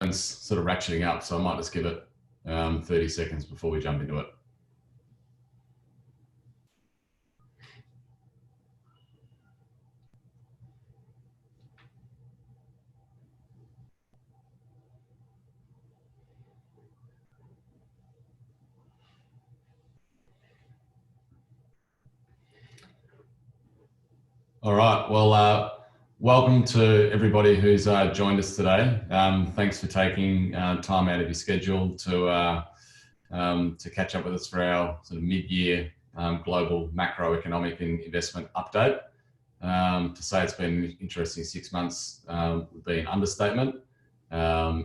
It's sort of ratcheting up, so I might just give it 30 seconds before we jump into it. All right, well, welcome to everybody who's joined us today. Thanks for taking time out of your schedule to catch up with us for our sort of mid-year global macroeconomic and investment update. To say it's been an interesting 6 months would be an understatement. I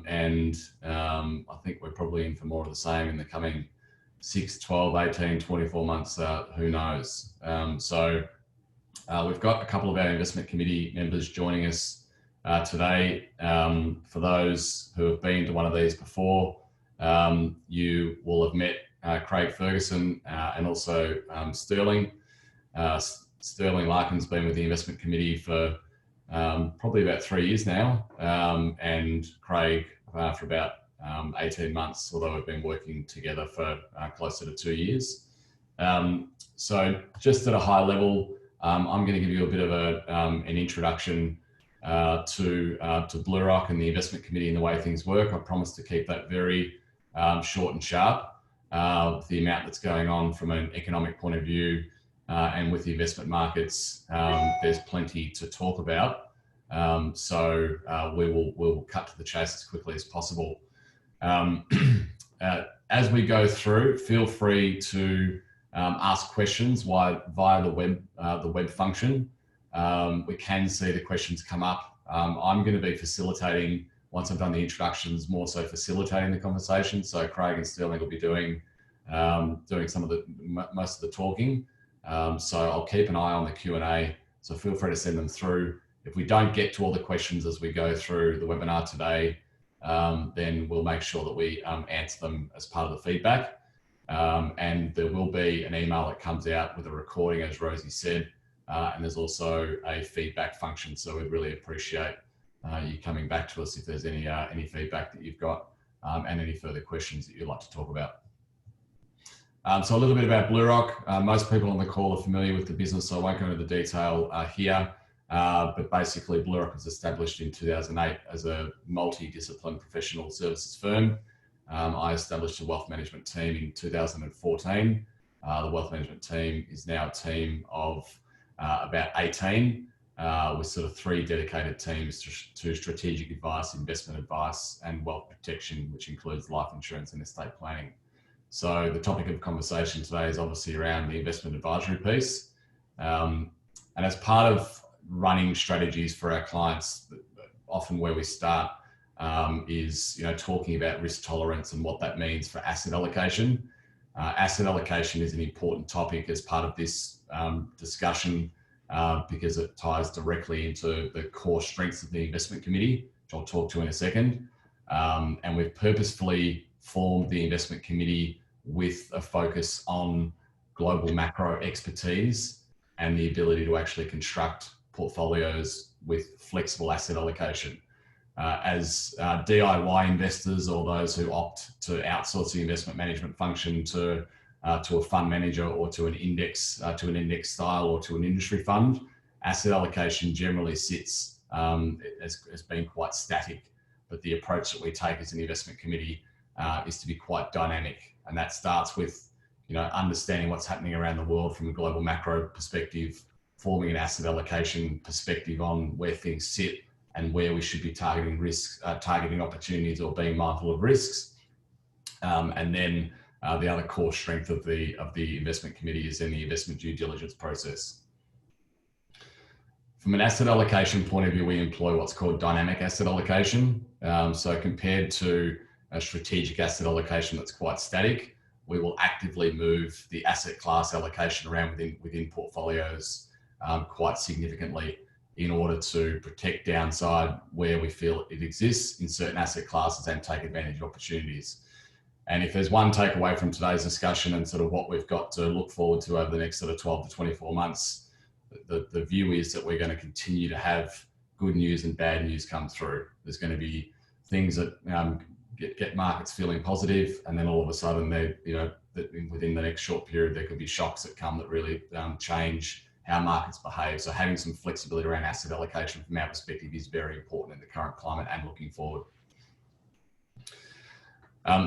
think we're probably in for more of the same in the coming 6, 12, 18, 24 months, who knows. We've got a couple of our investment committee members joining us today. For those who have been to one of these before, you will have met Craig Ferguson and also Sterling. Sterling Larkin's been with the investment committee for probably about 3 years now, and Craig for about 18 months, although we've been working together for closer to 2 years. So just at a high level, I'm going to give you a bit of an introduction to BlueRock and the investment committee and the way things work. I promise to keep that very short and sharp. With the amount that's going on from an economic point of view and with the investment markets, there's plenty to talk about. So we'll cut to the chase as quickly as possible. As we go through, feel free to ask questions via the web function. We can see the questions come up. I'm going to be facilitating, once I've done the introductions, more so facilitating the conversation. So Craig and Sterling will be doing some of the most of the talking. So I'll keep an eye on the Q&A. So feel free to send them through. If we don't get to all the questions as we go through the webinar today, then we'll make sure that we answer them as part of the feedback. And there will be an email that comes out with a recording, as Rosie said, and there's also a feedback function. So we'd really appreciate you coming back to us if there's any feedback that you've got and any further questions that you'd like to talk about. So a little bit about BlueRock. Most people on the call are familiar with the business, so I won't go into the detail here. But basically, BlueRock was established in 2008 as a multidiscipline professional services firm. I established a wealth management team in 2014. The wealth management team is now a team of about 18, with sort of 3 dedicated teams to strategic advice, investment advice, and wealth protection, which includes life insurance and estate planning. So the topic of conversation today is obviously around the investment advisory piece. And as part of running strategies for our clients, often where we start is talking about risk tolerance and what that means for asset allocation. Asset allocation is an important topic as part of this discussion because it ties directly into the core strengths of the investment committee, which I'll talk to in a second. And we've purposefully formed the investment committee with a focus on global macro expertise and the ability to actually construct portfolios with flexible asset allocation. As DIY investors or those who opt to outsource the investment management function to a fund manager or to an index style or to an industry fund, asset allocation generally sits as being quite static. But the approach that we take as an investment committee is to be quite dynamic, and that starts with understanding what's happening around the world from a global macro perspective, forming an asset allocation perspective on where things sit and where we should be targeting risks, targeting opportunities or being mindful of risks. And then the other core strength of the investment committee is in the investment due diligence process. From an asset allocation point of view, we employ what's called dynamic asset allocation. So compared to a strategic asset allocation that's quite static, we will actively move the asset class allocation around within portfolios quite significantly in order to protect downside where we feel it exists in certain asset classes and take advantage of opportunities. And if there's one takeaway from today's discussion and sort of what we've got to look forward to over the next sort of 12 to 24 months, the view is that we're going to continue to have good news and bad news come through. There's going to be things that get markets feeling positive, and then all of a sudden they, within the next short period, there could be shocks that come that really change how markets behave. So having some flexibility around asset allocation from our perspective is very important in the current climate and looking forward.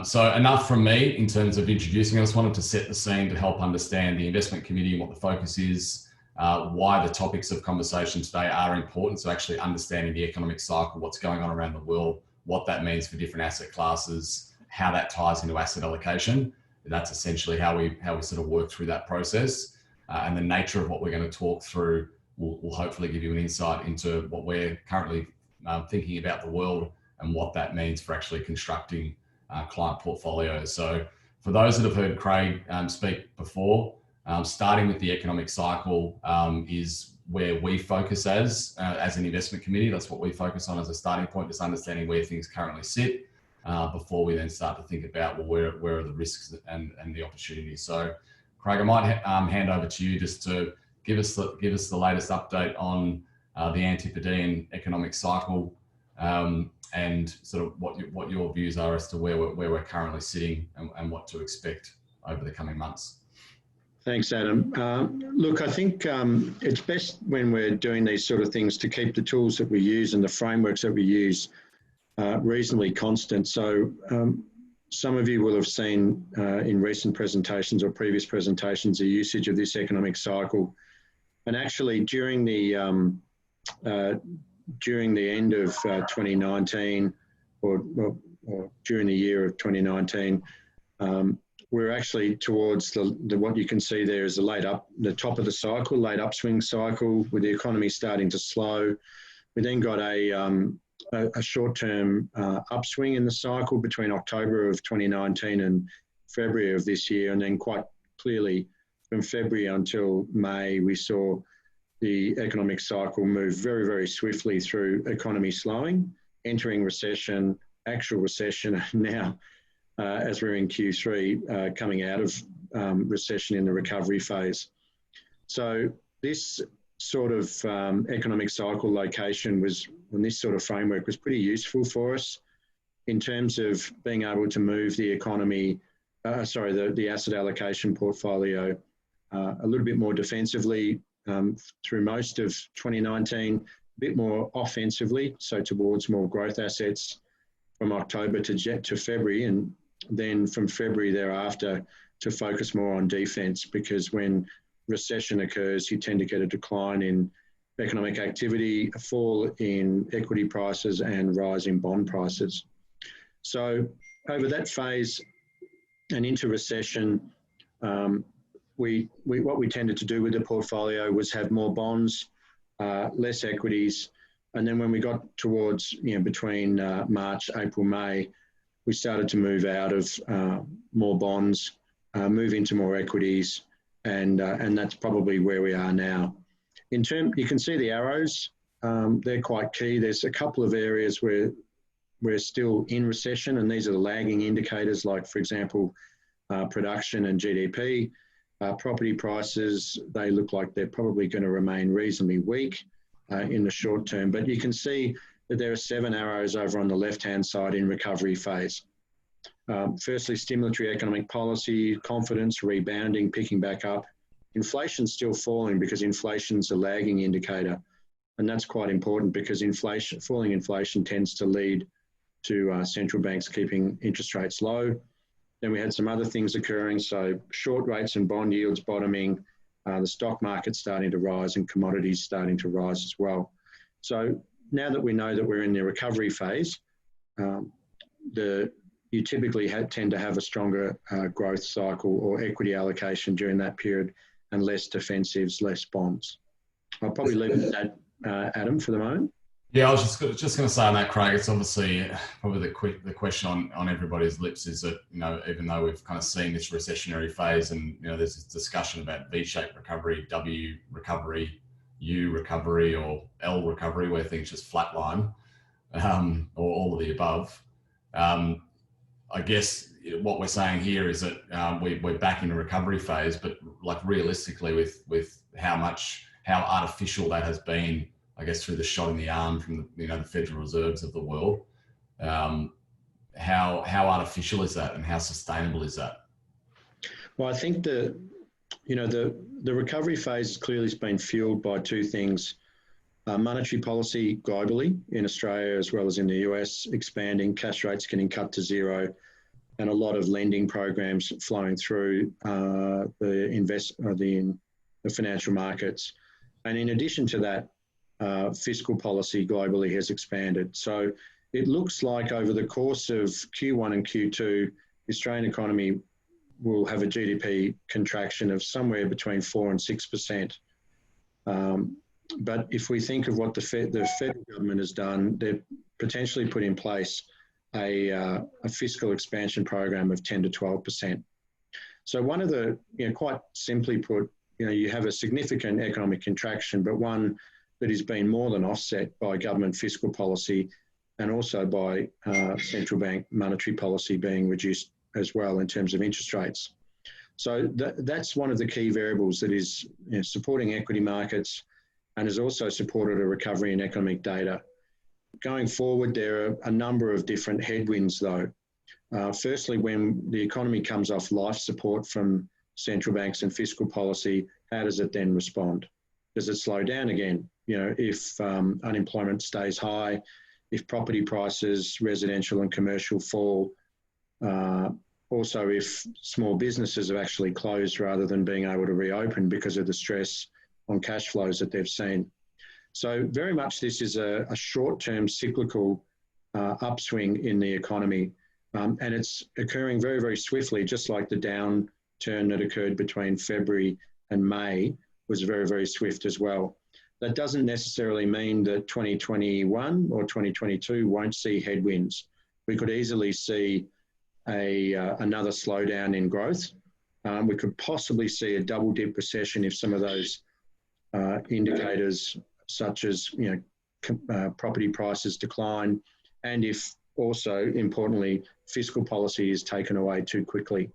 So enough from me in terms of introducing. I just wanted to set the scene to help understand the investment committee and what the focus is, why the topics of conversation today are important. So actually understanding the economic cycle, what's going on around the world, what that means for different asset classes, how that ties into asset allocation. That's essentially how we sort of work through that process. And the nature of what we're going to talk through will hopefully give you an insight into what we're currently thinking about the world and what that means for actually constructing client portfolios. So for those that have heard Craig speak before, starting with the economic cycle is where we focus as an investment committee. That's what we focus on as a starting point, just understanding where things currently sit before we then start to think about, well, where are the risks and the opportunities. So Craig, I might hand over to you just to give us the latest update on the Antipodean economic cycle and sort of what your views are as to where we're currently sitting and what to expect over the coming months. Thanks, Adam. Look, I think it's best when we're doing these sort of things to keep the tools that we use and the frameworks that we use reasonably constant. So some of you will have seen in recent presentations or previous presentations the usage of this economic cycle. And actually during the end of 2019 or during the year of 2019, we're actually towards what you can see there is the top of the cycle, late upswing cycle, with the economy starting to slow. We then got a short-term upswing in the cycle between October of 2019 and February of this year. And then quite clearly from February until May, we saw the economic cycle move very, very swiftly through economy slowing, entering recession, actual recession, and now as we're in Q3, coming out of recession in the recovery phase. So this sort of economic cycle location and this sort of framework was pretty useful for us in terms of being able to move the economy, the asset allocation portfolio a little bit more defensively through most of 2019, a bit more offensively, so towards more growth assets from October to February, and then from February thereafter to focus more on defence, because when recession occurs, you tend to get a decline in economic activity, a fall in equity prices and rise in bond prices. So over that phase and into recession, what we tended to do with the portfolio was have more bonds, less equities. And then when we got towards, between March, April, May, we started to move out of more bonds, move into more equities, and that's probably where we are now. You can see the arrows, they're quite key. There's a couple of areas where we're still in recession, and these are the lagging indicators, like, for example, production and GDP. Property prices, they look like they're probably going to remain reasonably weak in the short term. But you can see that there are 7 arrows over on the left-hand side in recovery phase. Firstly, stimulatory economic policy, confidence, rebounding, picking back up. Inflation's still falling because inflation's a lagging indicator. And that's quite important because falling inflation tends to lead to central banks keeping interest rates low. Then we had some other things occurring. So short rates and bond yields bottoming, the stock market starting to rise and commodities starting to rise as well. So now that we know that we're in the recovery phase, you typically tend to have a stronger growth cycle or equity allocation during that period, and less defensives, less bonds. I'll probably leave it at that, Adam, for the moment. Yeah, I was just going to say on that, Craig, it's obviously probably the question on everybody's lips is that, even though we've kind of seen this recessionary phase and, there's this discussion about V-shaped recovery, W recovery, U recovery, or L recovery, where things just flatline, or all of the above. I guess what we're saying here is that we're back in a recovery phase, but like realistically with how artificial that has been, I guess, through the shot in the arm from the Federal Reserves of the world, how artificial is that, and how sustainable is that? Well, I think the recovery phase has clearly been fueled by two things. Monetary policy globally, in Australia as well as in the US, expanding, cash rates getting cut to zero, and a lot of lending programs flowing through the financial markets. And in addition to that, fiscal policy globally has expanded. So it looks like over the course of Q1 and Q2, the Australian economy will have a GDP contraction of somewhere between 4 and 6%. But if we think of what the federal government has done, they've potentially put in place a fiscal expansion program of 10 to 12%. So one of the, quite simply put, you have a significant economic contraction, but one that is being more than offset by government fiscal policy and also by central bank monetary policy being reduced as well in terms of interest rates. So that's one of the key variables that is supporting equity markets and has also supported a recovery in economic data. Going forward, there are a number of different headwinds though. Firstly, when the economy comes off life support from central banks and fiscal policy, how does it then respond? Does it slow down again? If unemployment stays high, if property prices, residential and commercial fall, also if small businesses have actually closed rather than being able to reopen because of the stress on cash flows that they've seen. So very much this is a short-term cyclical upswing in the economy, and it's occurring very, very swiftly, just like the downturn that occurred between February and May was very, very swift as well. That doesn't necessarily mean that 2021 or 2022 won't see headwinds. We could easily see another slowdown in growth. We could possibly see a double-dip recession if some of those indicators, such as property prices decline, and if also, importantly, fiscal policy is taken away too quickly.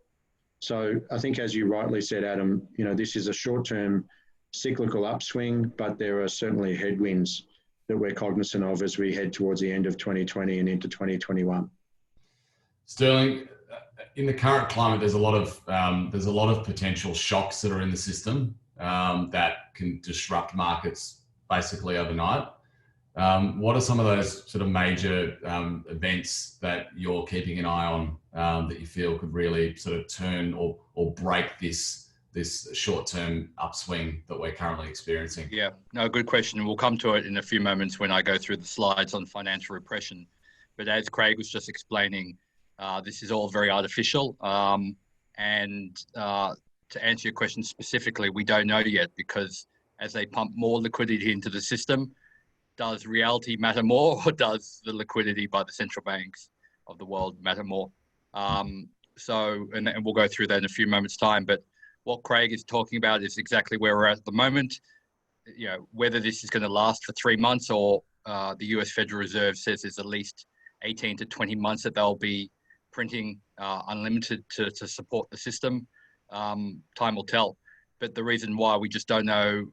So I think, as you rightly said, Adam, this is a short-term cyclical upswing, but there are certainly headwinds that we're cognizant of as we head towards the end of 2020 and into 2021. Sterling, in the current climate, there's a lot of potential shocks that are in the system that can disrupt markets basically overnight. What are some of those sort of major events that you're keeping an eye on that you feel could really sort of turn or break this short-term upswing that we're currently experiencing? Yeah, no, good question. We'll come to it in a few moments when I go through the slides on financial repression. But as Craig was just explaining, this is all very artificial. And to answer your question specifically, we don't know yet, because as they pump more liquidity into the system, does reality matter more, or does the liquidity by the central banks of the world matter more? And we'll go through that in a few moments' time. But what Craig is talking about is exactly where we're at the moment. Whether this is going to last for 3 months or the US Federal Reserve says there's at least 18 to 20 months that they'll be printing unlimited to support the system, time will tell. But the reason why we just don't know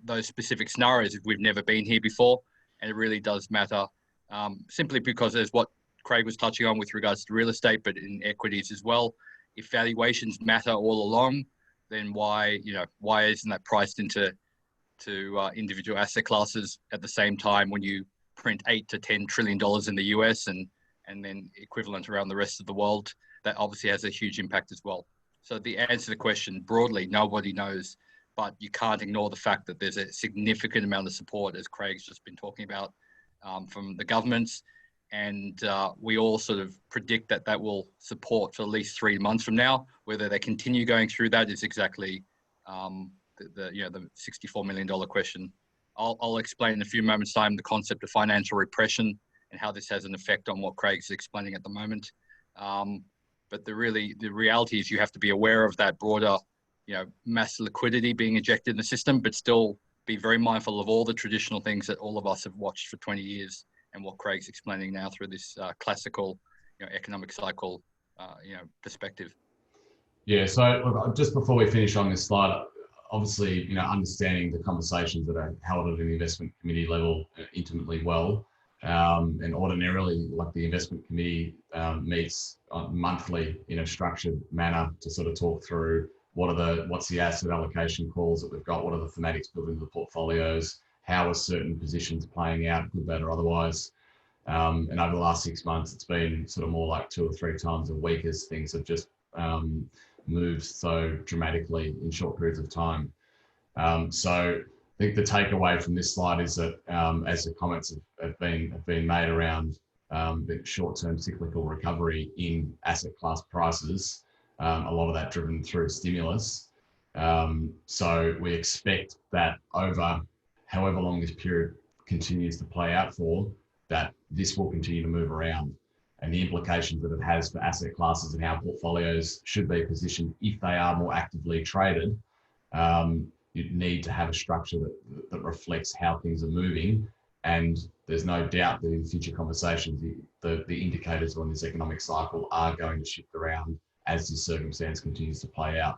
those specific scenarios is we've never been here before, and it really does matter, simply because there's what Craig was touching on with regards to real estate, but in equities as well. If valuations matter all along, then why isn't that priced into individual asset classes at the same time when you print $8 to $10 trillion in the US and then equivalent around the rest of the world? That obviously has a huge impact as well. So the answer to the question broadly, nobody knows, but you can't ignore the fact that there's a significant amount of support, as Craig's just been talking about, from the governments. And we all sort of predict that will support for at least 3 months from now. Whether they continue going through that is exactly the $64 million question. I'll explain in a few moments' time the concept of financial repression and how this has an effect on what Craig's explaining at the moment. But the reality is you have to be aware of that broader, mass liquidity being injected in the system, but still be very mindful of all the traditional things that all of us have watched for 20 years and what Craig's explaining now through this classical, economic cycle, perspective. Yeah. So look, just before we finish on this slide, obviously, understanding the conversations that are held at an investment committee level intimately well, And ordinarily, like the investment committee meets monthly in a structured manner to sort of talk through what's the asset allocation calls that we've got, what are the thematics built into the portfolios, how are certain positions playing out, good, bad, or otherwise. And over the last 6 months, it's been sort of more like 2 or 3 times a week as things have just moved so dramatically in short periods of time. So I think the takeaway from this slide is that as the comments have been made around the short-term cyclical recovery in asset class prices, a lot of that driven through stimulus. So we expect that over however long this period continues to play out for, that this will continue to move around, and the implications that it has for asset classes and how portfolios should be positioned if they are more actively traded. You need to have a structure that reflects how things are moving. And there's no doubt that in future conversations, the indicators on this economic cycle are going to shift around as this circumstance continues to play out.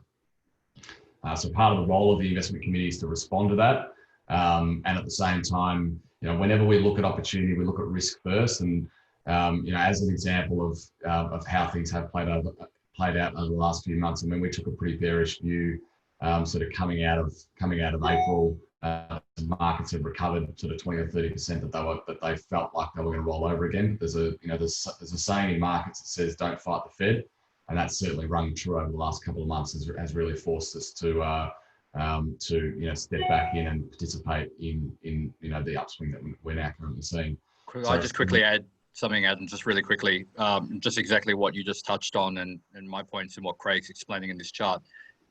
So part of the role of the investment committee is to respond to that. And at the same time, whenever we look at opportunity, we look at risk first. And as an example of how things have played out over the last few months, I mean, we took a pretty bearish view, sort of coming out of April. Markets have recovered sort of 20 or 30% that they felt like they were going to roll over again. There's a saying in markets that says don't fight the Fed, and that's certainly rung true over the last couple of months. Has really forced us to step back in and participate in the upswing that we're now currently seeing. Could I just quickly add something, Adam, just really quickly, just exactly what you just touched on and my points and what Craig's explaining in this chart.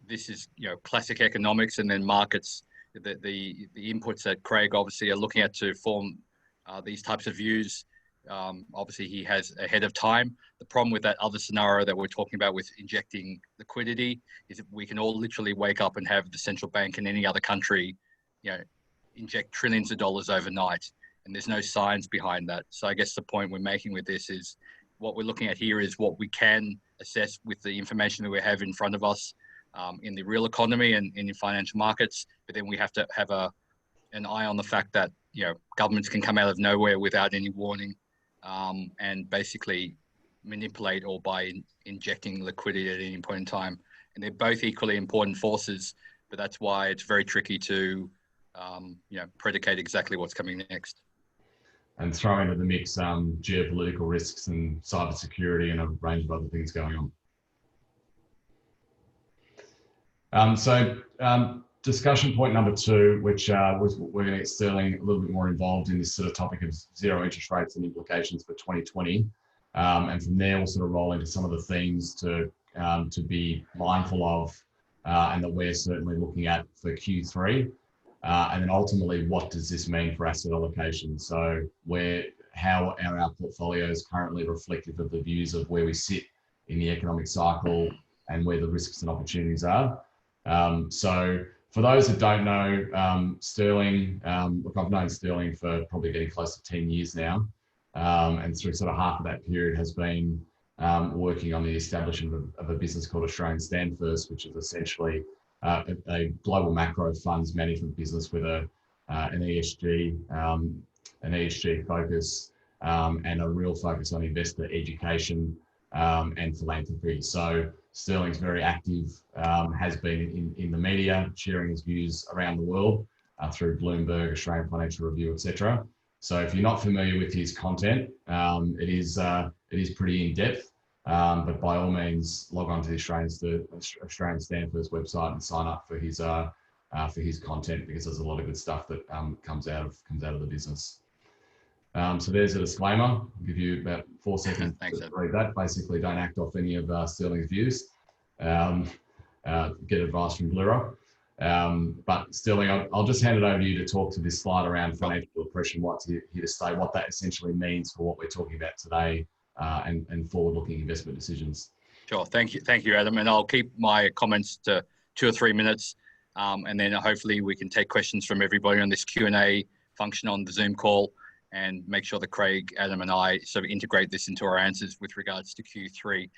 This is classic economics, and then markets, the inputs that Craig obviously are looking at to form these types of views. Obviously he has ahead of time. The problem with that other scenario that we're talking about with injecting liquidity is that we can all literally wake up and have the central bank in any other country, inject trillions of dollars overnight, and there's no science behind that. So I guess the point we're making with this is what we're looking at here is what we can assess with the information that we have in front of us in the real economy and in financial markets. But then we have to have an eye on the fact that governments can come out of nowhere without any warning and basically manipulate or by injecting liquidity at any point in time. And they're both equally important forces, but that's why it's very tricky to predicate exactly what's coming next. And throw into the mix geopolitical risks and cybersecurity and a range of other things going on. Discussion point number 2, which was we're going to get Sterling a little bit more involved in this sort of topic of zero interest rates and implications for 2020. And from there, we'll sort of roll into some of the themes to be mindful of and that we're certainly looking at for Q3. And then ultimately, what does this mean for asset allocation? So how are our portfolios currently reflective of the views of where we sit in the economic cycle and where the risks and opportunities are? So for those that don't know, Sterling, look, I've known Sterling for probably getting close to 10 years now. And through sort of half of that period has been working on the establishment of a business called Australian Stand First, which is essentially a global macro funds management business with an ESG focus and a real focus on investor education and philanthropy. So Sterling's very active, has been in the media, sharing his views around the world through Bloomberg, Australian Financial Review, etc. So if you're not familiar with his content, it is pretty in depth. But by all means, log on to the Australian Stand First website and sign up for his content, because there's a lot of good stuff that comes out of the business. So there's a disclaimer. I'll give you about 4 seconds to read that. Basically, don't act off any of Sterling's views. Get advice from BlueRock. But Sterling, I'll just hand it over to you to talk to this slide around financial oppression, what's here to stay, what that essentially means for what we're talking about today, and forward-looking investment decisions. Sure. Thank you, Adam. And I'll keep my comments to 2 or 3 minutes, and then hopefully we can take questions from everybody on this Q&A function on the Zoom call, and make sure that Craig, Adam, and I sort of integrate this into our answers with regards to Q3.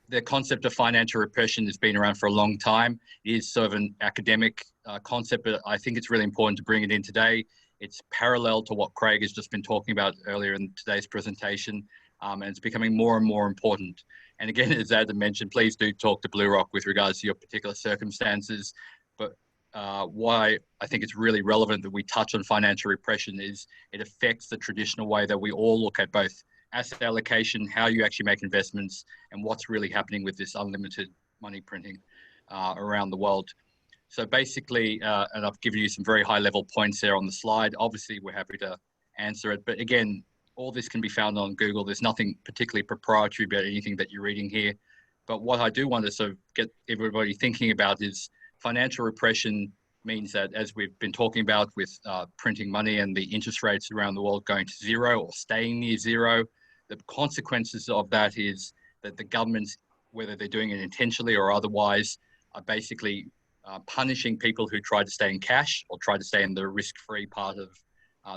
The concept of financial repression has been around for a long time. It is sort of an academic concept, but I think it's really important to bring it in today. It's parallel to what Craig has just been talking about earlier in today's presentation, and it's becoming more and more important. And again, as Adam mentioned, please do talk to BlueRock with regards to your particular circumstances. But why I think it's really relevant that we touch on financial repression is it affects the traditional way that we all look at both asset allocation, how you actually make investments, and what's really happening with this unlimited money printing around the world. So basically, and I've given you some very high level points there on the slide. Obviously, we're happy to answer it. But again, all this can be found on Google. There's nothing particularly proprietary about anything that you're reading here. But what I do want to sort of get everybody thinking about is financial repression means that, as we've been talking about with printing money and the interest rates around the world going to zero or staying near zero, the consequences of that is that the governments, whether they're doing it intentionally or otherwise, are basically punishing people who try to stay in cash or try to stay in the risk-free part of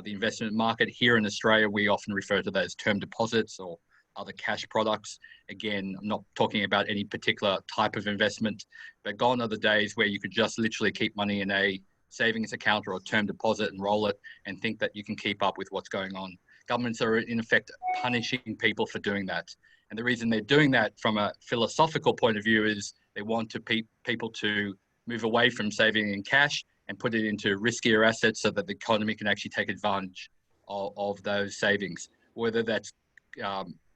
the investment market. Here in Australia, we often refer to those term deposits or other cash products. Again, I'm not talking about any particular type of investment, but gone are the days where you could just literally keep money in a savings account or a term deposit and roll it and think that you can keep up with what's going on. Governments are in effect punishing people for doing that. And the reason they're doing that from a philosophical point of view is they want people to move away from saving in cash and put it into riskier assets so that the economy can actually take advantage of those savings. Whether that's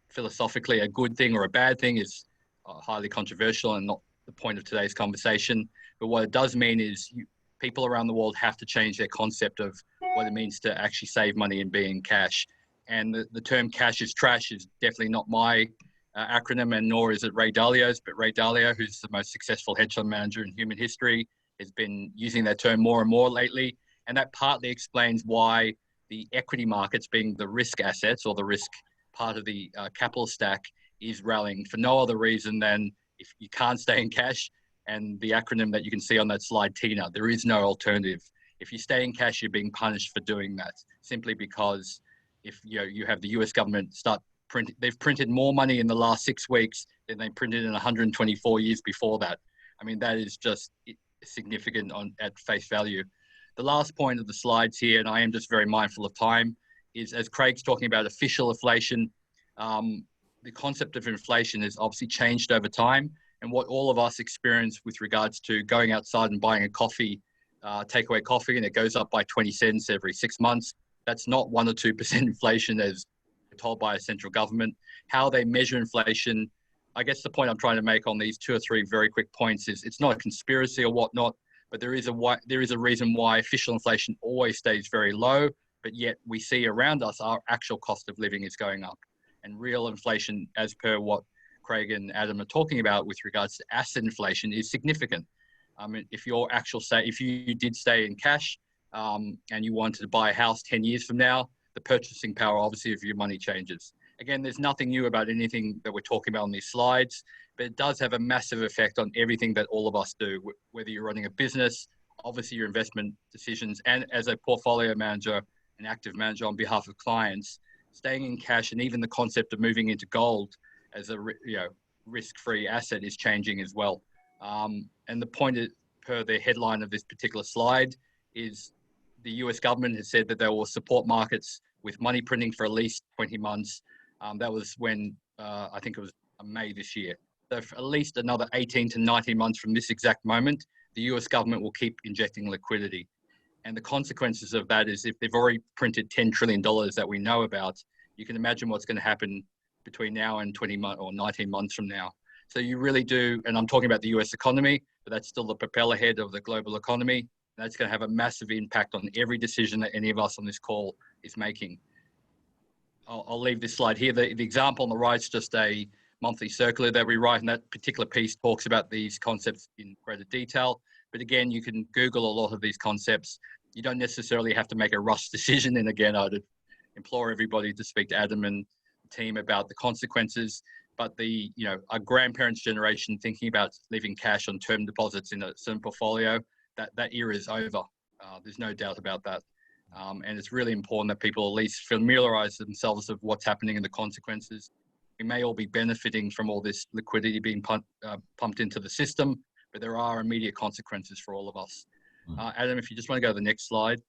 philosophically a good thing or a bad thing is highly controversial and not the point of today's conversation. But what it does mean is people around the world have to change their concept of what it means to actually save money and be in cash. And the term cash is trash is definitely not my acronym, and nor is it Ray Dalio's, but Ray Dalio, who's the most successful hedge fund manager in human history, has been using that term more and more lately. And that partly explains why the equity markets, being the risk assets or the risk part of the capital stack, is rallying for no other reason than if you can't stay in cash, and the acronym that you can see on that slide, TINA, there is no alternative. If you stay in cash, you're being punished for doing that, simply because if you have the US government they've printed more money in the last 6 weeks than they printed in 124 years before that. I mean, that is just significant at face value. The last point of the slides here, and I am just very mindful of time, is as Craig's talking about official inflation, the concept of inflation has obviously changed over time. And what all of us experience with regards to going outside and buying a coffee, takeaway coffee, and it goes up by 20 cents every 6 months, that's not 1 or 2% inflation as told by a central government. How they measure inflation, I guess the point I'm trying to make on these 2 or 3 very quick points is it's not a conspiracy or whatnot, but there is a reason why official inflation always stays very low, but yet we see around us our actual cost of living is going up. And real inflation, as per what Craig and Adam are talking about with regards to asset inflation, is significant. I mean, if you did stay in cash and you wanted to buy a house 10 years from now, the purchasing power, obviously, of your money changes. Again, there's nothing new about anything that we're talking about on these slides, but it does have a massive effect on everything that all of us do, whether you're running a business, obviously your investment decisions, and as a portfolio manager, an active manager on behalf of clients, staying in cash and even the concept of moving into gold as a risk-free asset is changing as well. And the point per the headline of this particular slide is the US government has said that they will support markets with money printing for at least 20 months. That was when, I think it was May this year. So for at least another 18 to 19 months from this exact moment, the US government will keep injecting liquidity. And the consequences of that is if they've already printed $10 trillion that we know about, you can imagine what's going to happen between now and 20 months or 19 months from now. So you really do, and I'm talking about the US economy, but that's still the propeller head of the global economy. That's going to have a massive impact on every decision that any of us on this call is making. I'll leave this slide here. The example on the right is just a monthly circular that we write, and that particular piece talks about these concepts in greater detail. But again, you can Google a lot of these concepts. You don't necessarily have to make a rush decision. And again, I'd implore everybody to speak to Adam and the team about the consequences. But our grandparents' generation thinking about leaving cash on term deposits in a certain portfolio, that era is over. There's no doubt about that. And it's really important that people at least familiarize themselves with what's happening and the consequences. We may all be benefiting from all this liquidity being pumped into the system, but there are immediate consequences for all of us. Adam, if you just want to go to the next slide.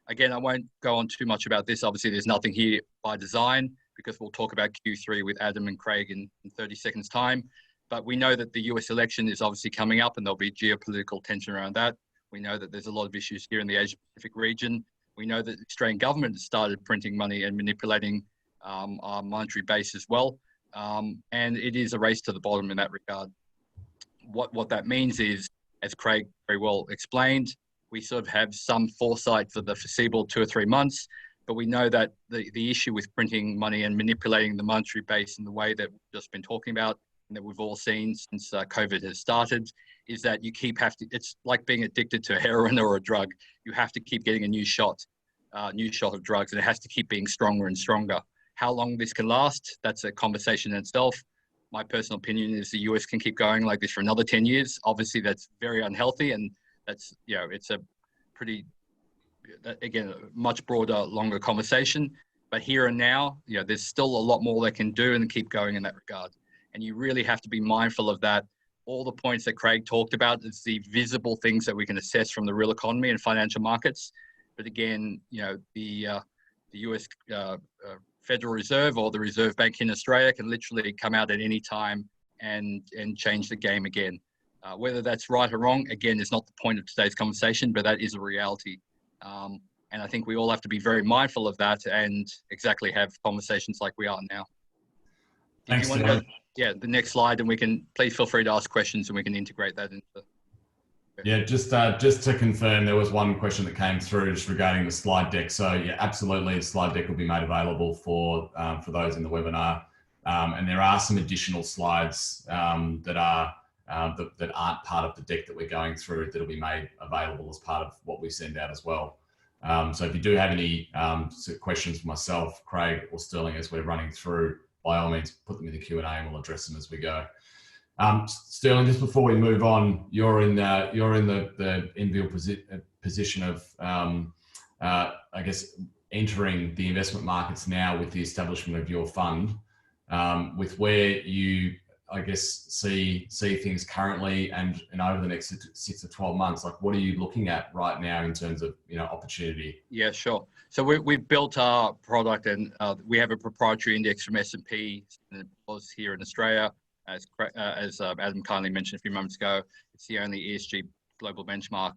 Again, I won't go on too much about this. Obviously, there's nothing here by design because we'll talk about Q3 with Adam and Craig in 30 seconds time. But we know that the US election is obviously coming up and there'll be geopolitical tension around that. We know that there's a lot of issues here in the Asia Pacific region. We know that the Australian government has started printing money and manipulating our monetary base as well. And it is a race to the bottom in that regard. What that means is, as Craig very well explained, we sort of have some foresight for the foreseeable 2 or 3 months, but we know that the issue with printing money and manipulating the monetary base in the way that we've just been talking about and that we've all seen since COVID has started is that you it's like being addicted to heroin or a drug. You have to keep getting a new shot of drugs, and it has to keep being stronger and stronger. How long this can last, that's a conversation in itself. My personal opinion is the US can keep going like this for another 10 years. Obviously, that's very unhealthy, and that's, it's a pretty, again, a much broader, longer conversation. But here and now, there's still a lot more they can do and keep going in that regard. And you really have to be mindful of that. All the points that Craig talked about is the visible things that we can assess from the real economy and financial markets. But again, the US Federal Reserve or the Reserve Bank in Australia can literally come out at any time and change the game again. Whether that's right or wrong, again, is not the point of today's conversation, but that is a reality. And I think we all have to be very mindful of that and exactly have conversations like we are now. Thanks, If you want to go, the next slide, and we can, please feel free to ask questions and we can integrate that into. Yeah, just to confirm, there was one question that came through just regarding the slide deck. So yeah, absolutely, the slide deck will be made available for those in the webinar. And there are some additional slides that aren't part of the deck that we're going through that'll be made available as part of what we send out as well. So if you do have any questions for myself, Craig, or Sterling as we're running through, by all means, put them in the Q&A and we'll address them as we go. Sterling, just before we move on, you're in the enviable position of, I guess, entering the investment markets now with the establishment of your fund, with where you, I guess, see things currently and over the next 6 to 12 months. Like, what are you looking at right now in terms of opportunity? Yeah, sure. So we've built our product, and we have a proprietary index from S&P, and it was here in Australia. As Adam kindly mentioned a few moments ago, it's the only ESG global benchmark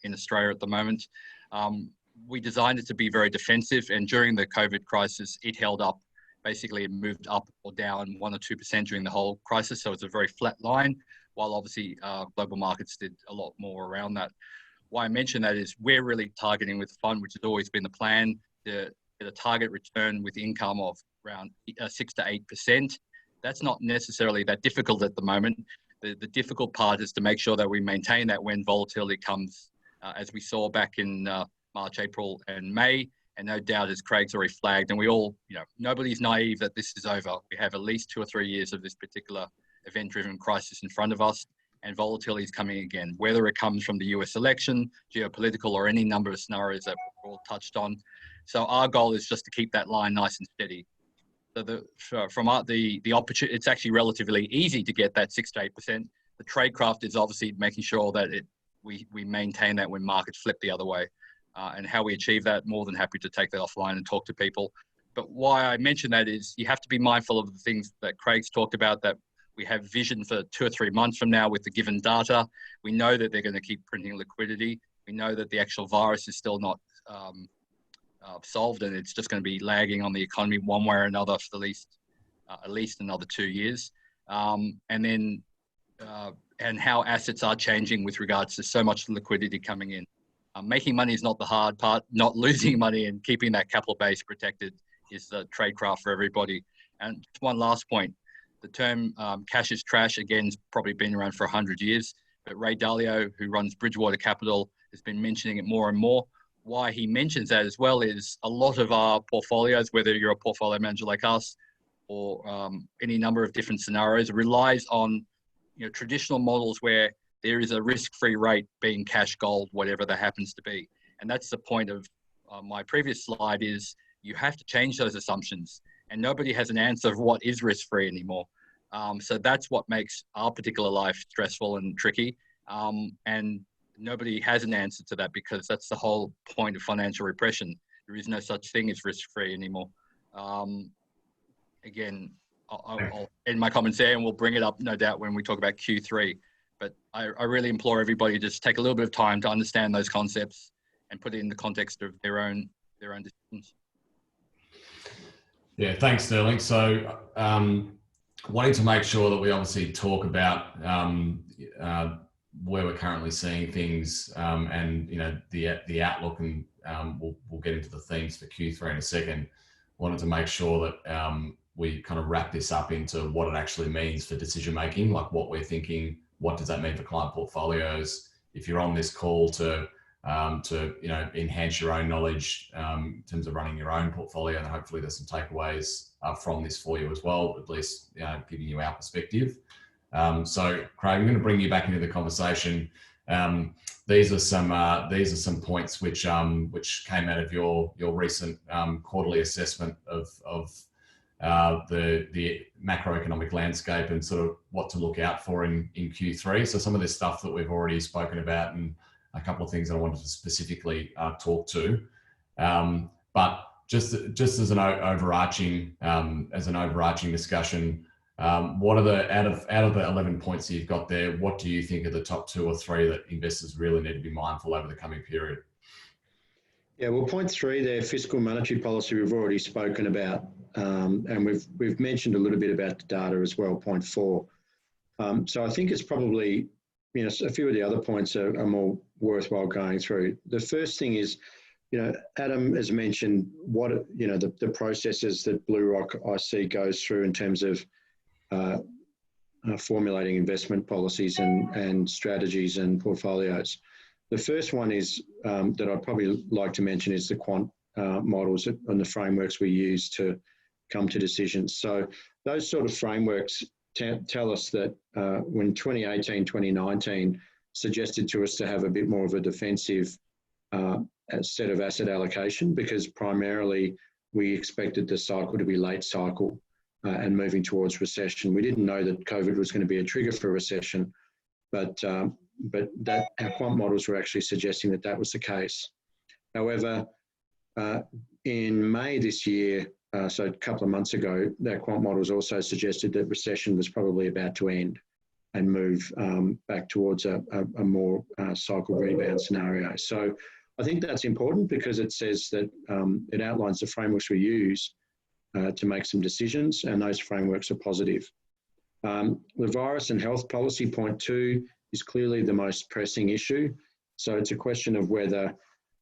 in Australia at the moment. We designed it to be very defensive, and during the COVID crisis, it held up. Basically, it moved up or down 1 or 2% during the whole crisis, so it's a very flat line, while obviously global markets did a lot more around that. Why I mention that is we're really targeting with the fund, which has always been the plan, to get a target return with income of around 6 to 8%. That's not necessarily that difficult at the moment. The difficult part is to make sure that we maintain that when volatility comes, as we saw back in March, April, and May. And no doubt, as Craig's already flagged, and we all, nobody's naive that this is over. We have at least 2 or 3 years of this particular event-driven crisis in front of us, and volatility is coming again, whether it comes from the US election, geopolitical, or any number of scenarios that we've all touched on. So our goal is just to keep that line nice and steady. So the opportunity, it's actually relatively easy to get that 6 to 8%. The tradecraft is obviously making sure that we maintain that when markets flip the other way. And how we achieve that, more than happy to take that offline and talk to people. But why I mention that is you have to be mindful of the things that Craig's talked about, that we have vision for 2 or 3 months from now with the given data. We know that they're going to keep printing liquidity. We know that the actual virus is still not solved, and it's just going to be lagging on the economy one way or another for at least another 2 years. And how assets are changing with regards to so much liquidity coming in. Making money is not the hard part. Not losing money and keeping that capital base protected is the tradecraft for everybody. And just one last point. The term cash is trash, again, has probably been around for 100 years. But Ray Dalio, who runs Bridgewater Capital, has been mentioning it more and more. Why he mentions that as well is a lot of our portfolios, whether you're a portfolio manager like us or any number of different scenarios, relies on traditional models where there is a risk-free rate being cash gold, whatever that happens to be. And that's the point of my previous slide is you have to change those assumptions, and nobody has an answer of what is risk-free anymore. So that's what makes our particular life stressful and tricky. And nobody has an answer to that, because that's the whole point of financial repression. There is no such thing as risk-free anymore. Again, I'll end my comments there, and we'll bring it up, no doubt, when we talk about Q3. But I really implore everybody to just take a little bit of time to understand those concepts and put it in the context of their own decisions. Yeah, thanks, Sterling. So, wanting to make sure that we obviously talk about where we're currently seeing things, and the outlook, and we'll get into the themes for Q3 in a second. Wanted to make sure that we kind of wrap this up into what it actually means for decision making, like what we're thinking. What does that mean for client portfolios? If you're on this call to enhance your own knowledge in terms of running your own portfolio, and hopefully there's some takeaways from this for you as well, at least giving you our perspective. So Craig, I'm going to bring you back into the conversation. These are some points which came out of your recent quarterly assessment of the macroeconomic landscape and sort of what to look out for in Q3. So some of this stuff that we've already spoken about, and a couple of things that I wanted to specifically talk to. But just as an overarching discussion, what are the out of the 11 points that you've got there? What do you think are the top 2 or 3 that investors really need to be mindful over the coming period? Yeah, well, point 3 there, fiscal monetary policy, we've already spoken about, and we've mentioned a little bit about the data as well. Point 4. So I think it's probably, a few of the other points are more worthwhile going through. The first thing is, Adam has mentioned what the processes that BlueRock IC goes through in terms of formulating investment policies and strategies and portfolios. The first one is that I'd probably like to mention is the quant models and the frameworks we use to come to decisions. So those sort of frameworks tell us that when 2018, 2019 suggested to us to have a bit more of a defensive set of asset allocation, because primarily we expected the cycle to be late cycle and moving towards recession. We didn't know that COVID was going to be a trigger for recession, but that our quant models were actually suggesting that was the case. However, in May this year, so a couple of months ago, that quant models also suggested that recession was probably about to end and move back towards a more cycle rebound scenario. So I think that's important because it says that it outlines the frameworks we use to make some decisions, and those frameworks are positive. The virus and health policy, point 2, is clearly the most pressing issue. So it's a question of whether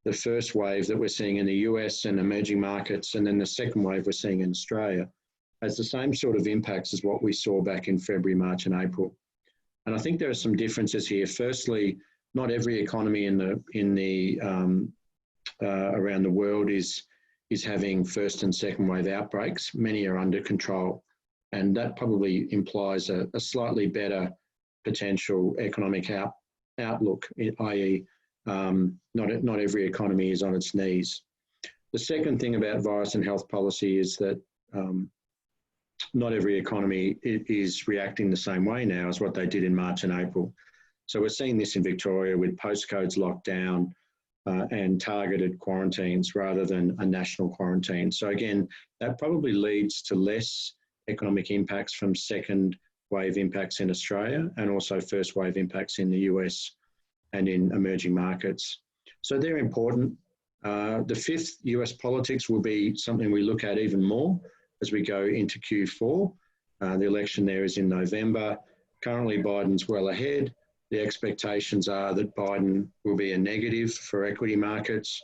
the first wave that we're seeing in the US and emerging markets, and then the second wave we're seeing in Australia, has the same sort of impacts as what we saw back in February, March and April. And I think there are some differences here. Firstly, not every economy around the world is having first and second wave outbreaks. Many are under control. And that probably implies a slightly better potential economic outlook, i.e. not every economy is on its knees. The second thing about virus and health policy is that not every economy is reacting the same way now as what they did in March and April. So we're seeing this in Victoria with postcodes locked down and targeted quarantines rather than a national quarantine. So again, that probably leads to less economic impacts from second wave impacts in Australia and also first wave impacts in the US and in emerging markets. So they're important. The fifth, US politics, will be something we look at even more as we go into Q4. The election there is in November. Currently, Biden's well ahead. The expectations are that Biden will be a negative for equity markets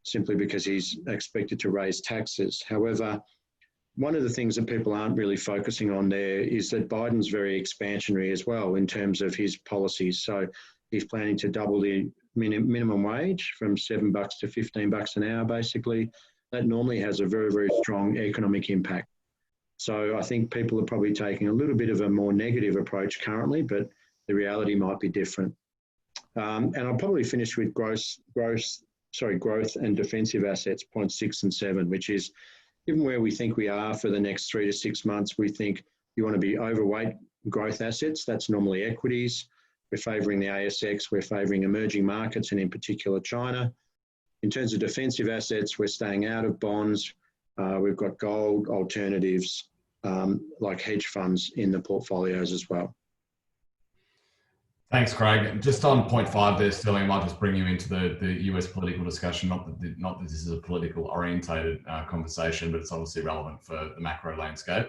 simply because he's expected to raise taxes. However, one of the things that people aren't really focusing on there is that Biden's very expansionary as well in terms of his policies. So he's planning to double the minimum wage from $7 to $15 an hour, basically. That normally has a very, very strong economic impact. So I think people are probably taking a little bit of a more negative approach currently, but the reality might be different. And I'll probably finish with growth and defensive assets, points 6 and 7, which is given where we think we are for the next 3 to 6 months, we think you want to be overweight growth assets. That's normally equities. We're favouring the ASX. We're favouring emerging markets, and in particular China. In terms of defensive assets, we're staying out of bonds. We've got gold alternatives like hedge funds in the portfolios as well. Thanks, Craig. Just on point 5 there, Sterling, I might just bring you into the US political discussion. Not that this is a political orientated conversation, but it's obviously relevant for the macro landscape.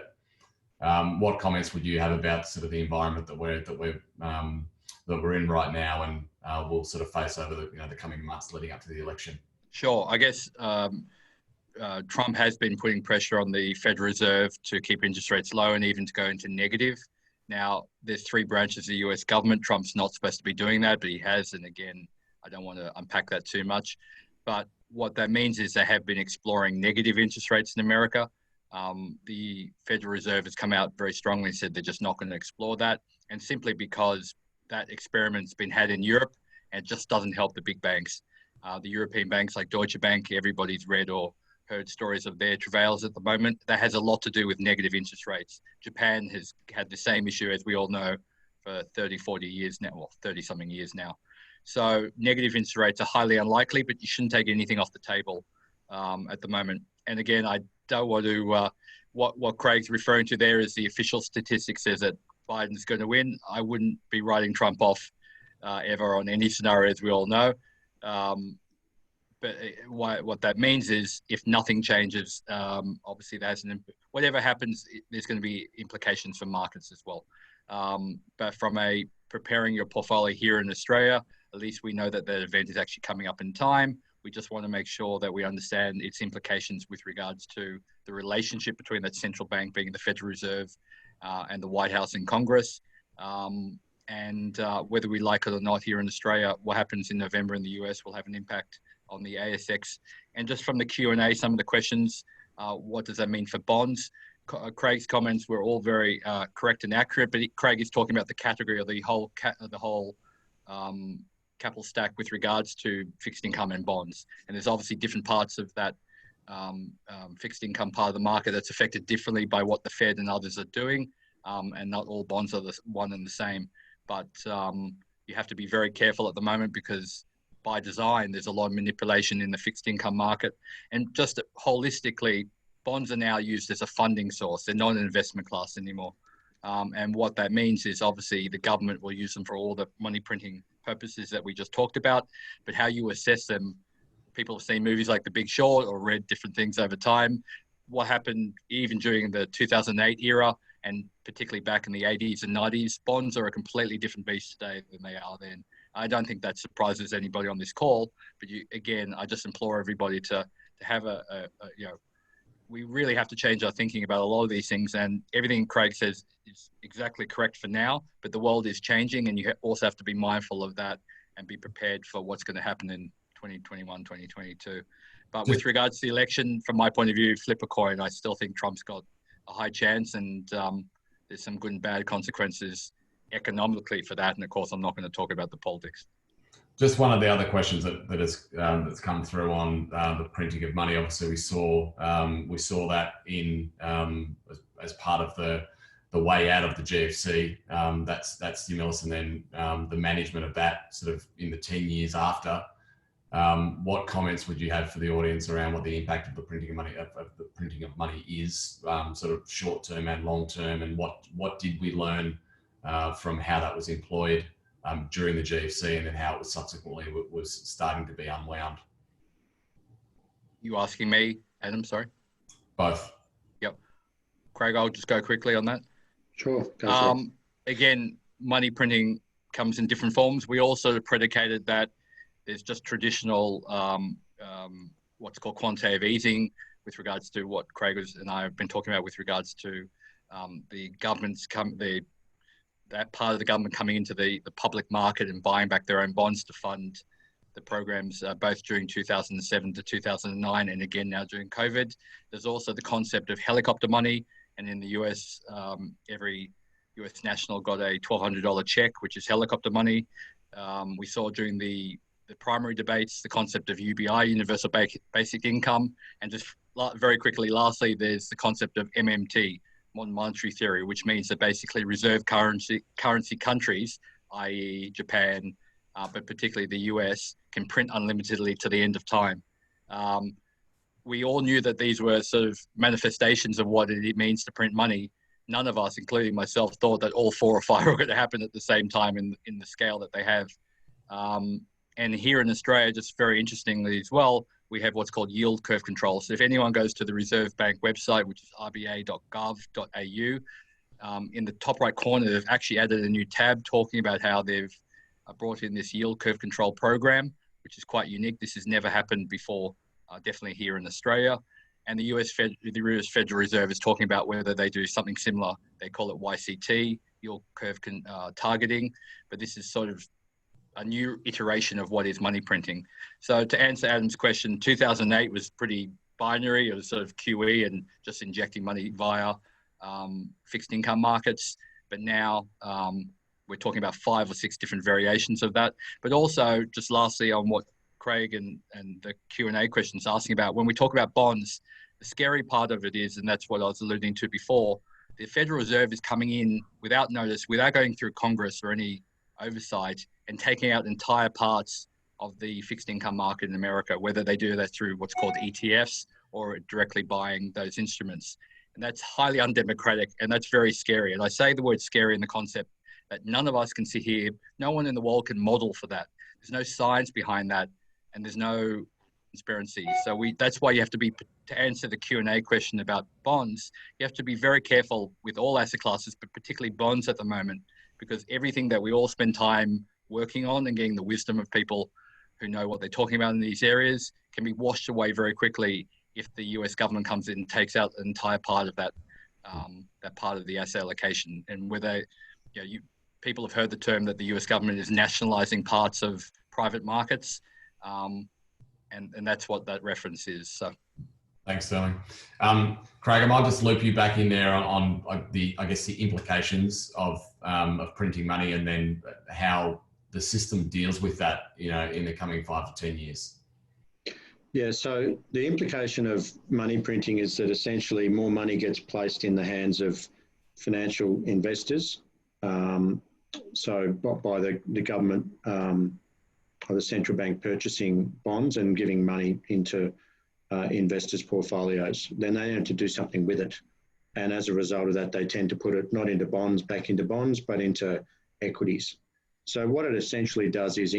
What comments would you have about sort of the environment that we're in right now, and we'll sort of face over the coming months leading up to the election? Sure. I guess Trump has been putting pressure on the Federal Reserve to keep interest rates low and even to go into negative. Now, there's 3 branches of the US government. Trump's not supposed to be doing that, but he has. And again, I don't want to unpack that too much. But what that means is they have been exploring negative interest rates in America. The Federal Reserve has come out very strongly and said they're just not going to explore that. And simply because that experiment's been had in Europe and it just doesn't help the big banks. The European banks like Deutsche Bank, everybody's read or heard stories of their travails at the moment. That has a lot to do with negative interest rates. Japan has had the same issue, as we all know, for 30, 40 years now, or 30-something years now. So negative interest rates are highly unlikely, but you shouldn't take anything off the table at the moment. And again, I don't want to, what Craig's referring to there is the official statistics says that Biden's going to win. I wouldn't be writing Trump off ever on any scenario, as we all know. But what that means is if nothing changes, obviously whatever happens, there's going to be implications for markets as well. But from preparing your portfolio here in Australia, at least we know that that event is actually coming up in time. We just want to make sure that we understand its implications with regards to the relationship between that central bank being the Federal Reserve and the White House and Congress. And whether we like it or not here in Australia, what happens in November in the US will have an impact on the ASX. And just from the Q&A, some of the questions, what does that mean for bonds? Craig's comments were all very correct and accurate, but Craig is talking about the category of the whole capital stack with regards to fixed income and bonds. And there's obviously different parts of that fixed income part of the market that's affected differently by what the Fed and others are doing. And not all bonds are the one and the same. But you have to be very careful at the moment because by design, there's a lot of manipulation in the fixed income market. And just holistically, bonds are now used as a funding source. They're not an investment class anymore. And what that means is obviously the government will use them for all the money printing purposes that we just talked about. But how you assess them, people have seen movies like The Big Short or read different things over time. What happened even during the 2008 era and particularly back in the 80s and 90s, bonds are a completely different beast today than they are then. I don't think that surprises anybody on this call, but again, I just implore everybody to have we really have to change our thinking about a lot of these things, and everything Craig says is exactly correct for now, but the world is changing and you also have to be mindful of that and be prepared for what's going to happen in 2021, 2022. But with regards to the election, from my point of view, flip a coin. I still think Trump's got a high chance, and there's some good and bad consequences economically for that. And of course, I'm not going to talk about the politics. Just one of the other questions that's come through on the printing of money. Obviously, we saw that in as part of the way out of the GFC. That stimulus, and then the management of that sort of in the 10 years after. What comments would you have for the audience around what the impact of the printing of money is, sort of short term and long term, and what did we learn from how that was employed during the GFC, and then how it was subsequently was starting to be unwound? You asking me, Adam? Sorry. Both. Yep. Craig, I'll just go quickly on that. Sure. Again, money printing comes in different forms. We also predicated that there's just traditional what's called quantitative easing with regards to what Craig and I have been talking about with regards to the government's that part of the government coming into the public market and buying back their own bonds to fund the programs both during 2007 to 2009 and again now during COVID. There's also the concept of helicopter money, and in the US, every US national got a $1,200 check, which is helicopter money. We saw during the primary debates the concept of UBI, universal basic income, and just very quickly, lastly, there's the concept of MMT, modern monetary theory, which means that basically reserve currency countries i.e. Japan, but particularly the US, can print unlimitedly to the end of time. We all knew that these were sort of manifestations of what it means to print money. None of us, including myself, thought that all 4 or 5 were going to happen at the same time in the scale that they have. And here in Australia, just very interestingly as well, we have what's called yield curve control. So if anyone goes to the Reserve Bank website, which is rba.gov.au, in the top right corner, they've actually added a new tab talking about how they've brought in this yield curve control program, which is quite unique. This has never happened before, definitely here in Australia. And the US Federal Reserve is talking about whether they do something similar. They call it YCT, yield curve targeting, but this is sort of a new iteration of what is money printing. So to answer Adam's question, 2008 was pretty binary. It was sort of QE and just injecting money via fixed income markets. But now we're talking about 5 or 6 different variations of that. But also, just lastly, on what Craig and the Q&A questions asking about, when we talk about bonds, the scary part of it is, and that's what I was alluding to before, the Federal Reserve is coming in without notice, without going through Congress or any oversight, and taking out entire parts of the fixed income market in America, whether they do that through what's called ETFs or directly buying those instruments. And that's highly undemocratic, and that's very scary. And I say the word scary in the concept that none of us can sit here, no one in the world can model for that. There's no science behind that, and there's no transparency. So that's why you have to be, to answer the Q&A question about bonds, you have to be very careful with all asset classes, but particularly bonds at the moment, because everything that we all spend time working on and getting the wisdom of people who know what they're talking about in these areas can be washed away very quickly if the US government comes in and takes out an entire part of that, that part of the asset allocation. And whether, people have heard the term that the US government is nationalizing parts of private markets. And that's what that reference is. So. Thanks, Sterling. Craig, I might just loop you back in there on the implications of printing money, and then how the system deals with that, in the coming 5 to 10 years. Yeah, so the implication of money printing is that essentially more money gets placed in the hands of financial investors. So by the government or the central bank purchasing bonds and giving money into investors' portfolios. Then they need to do something with it. And as a result of that, they tend to put it not into bonds, back into bonds, but into equities. So what it essentially does is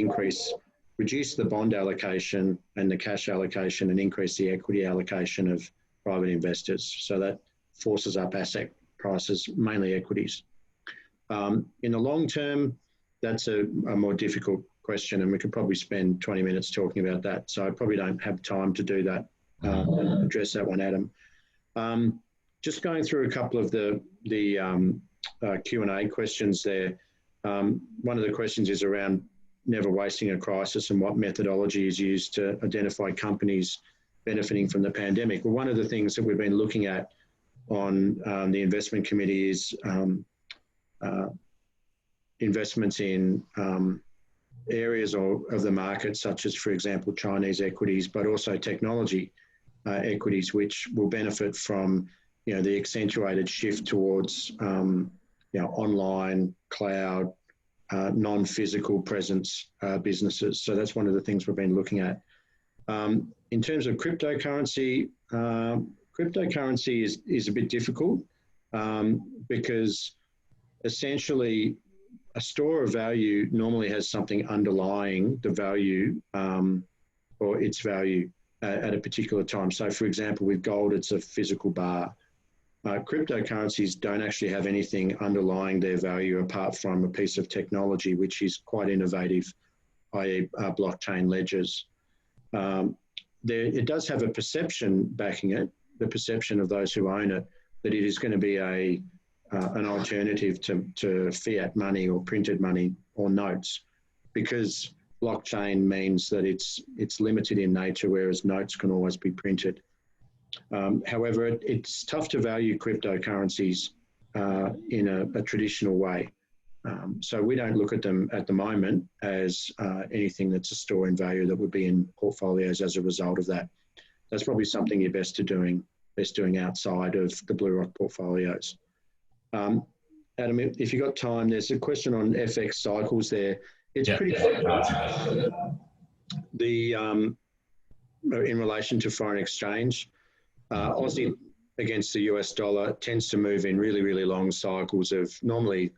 reduce the bond allocation and the cash allocation, and increase the equity allocation of private investors. So that forces up asset prices, mainly equities. In the long term, that's a more difficult question, and we could probably spend 20 minutes talking about that. So I probably don't have time to do that, address that one, Adam. Just going through a couple of the Q&A questions there. One of the questions is around never wasting a crisis and what methodology is used to identify companies benefiting from the pandemic. Well, one of the things that we've been looking at on the investment committee is investments in areas of the market, such as, for example, Chinese equities, but also technology equities, which will benefit from, the accentuated shift towards, online, cloud, non-physical presence businesses. So that's one of the things we've been looking at. In terms of cryptocurrency, is a bit difficult because essentially a store of value normally has something underlying the value or its value at a particular time. So for example, with gold, it's a physical bar. Cryptocurrencies don't actually have anything underlying their value apart from a piece of technology, which is quite innovative, i.e. blockchain ledgers. It does have a perception backing it, the perception of those who own it, that it is going to be an alternative to fiat money or printed money or notes, because blockchain means that it's limited in nature, whereas notes can always be printed. However, it's tough to value cryptocurrencies in a traditional way. So we don't look at them at the moment as anything that's a store in value that would be in portfolios as a result of that. That's probably something you're best doing outside of the BlueRock portfolios. Adam, if you've got time, there's a question on FX cycles there. It's pretty in relation to foreign exchange. Aussie against the US dollar tends to move in really, really long cycles of normally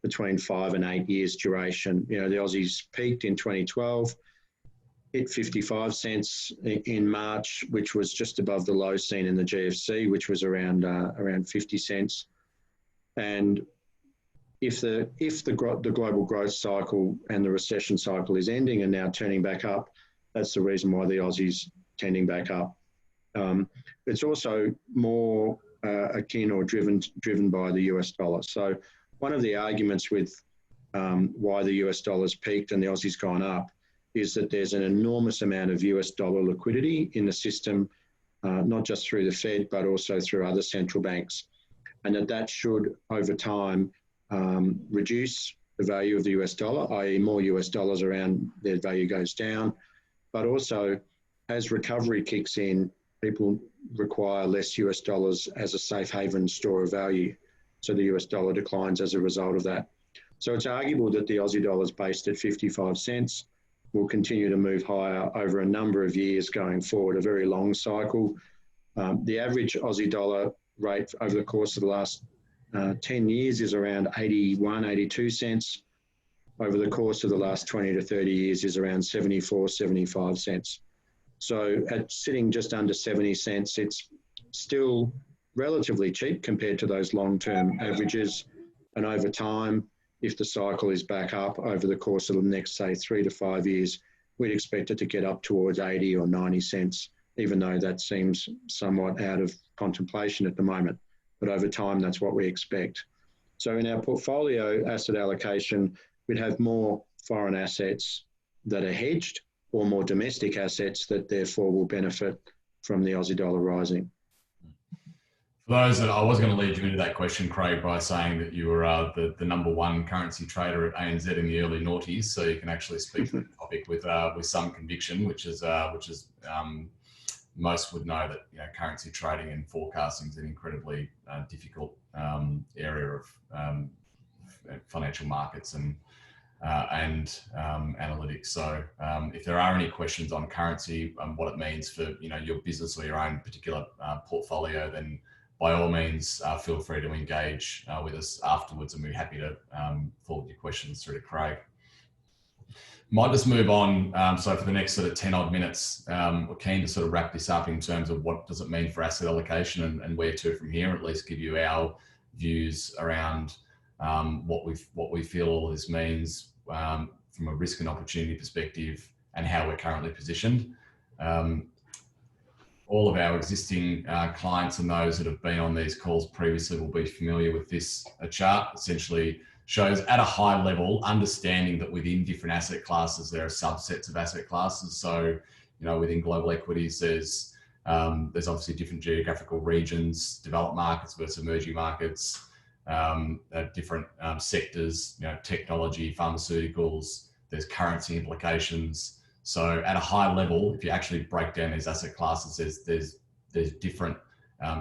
between 5 and 8 years duration. You know, the Aussies peaked in 2012, hit 55 cents in March, which was just above the low seen in the GFC, which was around 50 cents. And if the global growth cycle and the recession cycle is ending and now turning back up, that's the reason why the Aussie's tending back up. It's also more akin or driven by the US dollar. So one of the arguments with why the US dollar's peaked and the Aussie's gone up is that there's an enormous amount of US dollar liquidity in the system, not just through the Fed, but also through other central banks. And that should, over time, reduce the value of the US dollar, i.e. more US dollars around, their value goes down. But also, as recovery kicks in, people require less US dollars as a safe haven store of value. So the US dollar declines as a result of that. So it's arguable that the Aussie dollar is based at 55 cents, will continue to move higher over a number of years going forward, a very long cycle. The average Aussie dollar rate over the course of the last 10 years is around 81, 82 cents. Over the course of the last 20 to 30 years is around 74, 75 cents. So at sitting just under 70 cents, it's still relatively cheap compared to those long-term averages. And over time, if the cycle is back up over the course of the next, say, 3 to 5 years, we'd expect it to get up towards 80 or 90 cents, even though that seems somewhat out of contemplation at the moment. But over time, that's what we expect. So in our portfolio asset allocation, we'd have more foreign assets that are hedged or more domestic assets that therefore will benefit from the Aussie dollar rising. For those that I was going to lead you into that question, Craig, by saying that you were the number one currency trader at ANZ in the early noughties, so you can actually speak to the topic with some conviction, which is most would know that currency trading and forecasting is an incredibly difficult area of financial markets and analytics. So if there are any questions on currency, what it means for your business or your own particular portfolio, then by all means feel free to engage with us afterwards, and we're happy to forward your questions through to Craig. Might just move on. So for the next sort of 10 odd minutes, we're keen to sort of wrap this up in terms of what does it mean for asset allocation and where to from here, at least give you our views around what we feel all this means from a risk and opportunity perspective and how we're currently positioned. All of our existing clients and those that have been on these calls previously will be familiar with this chart. Essentially shows at a high level understanding that within different asset classes there are subsets of asset classes. So within global equities there's obviously different geographical regions, developed markets versus emerging markets, different sectors, technology, pharmaceuticals, there's currency implications. So at a high level, if you actually break down these asset classes, there's different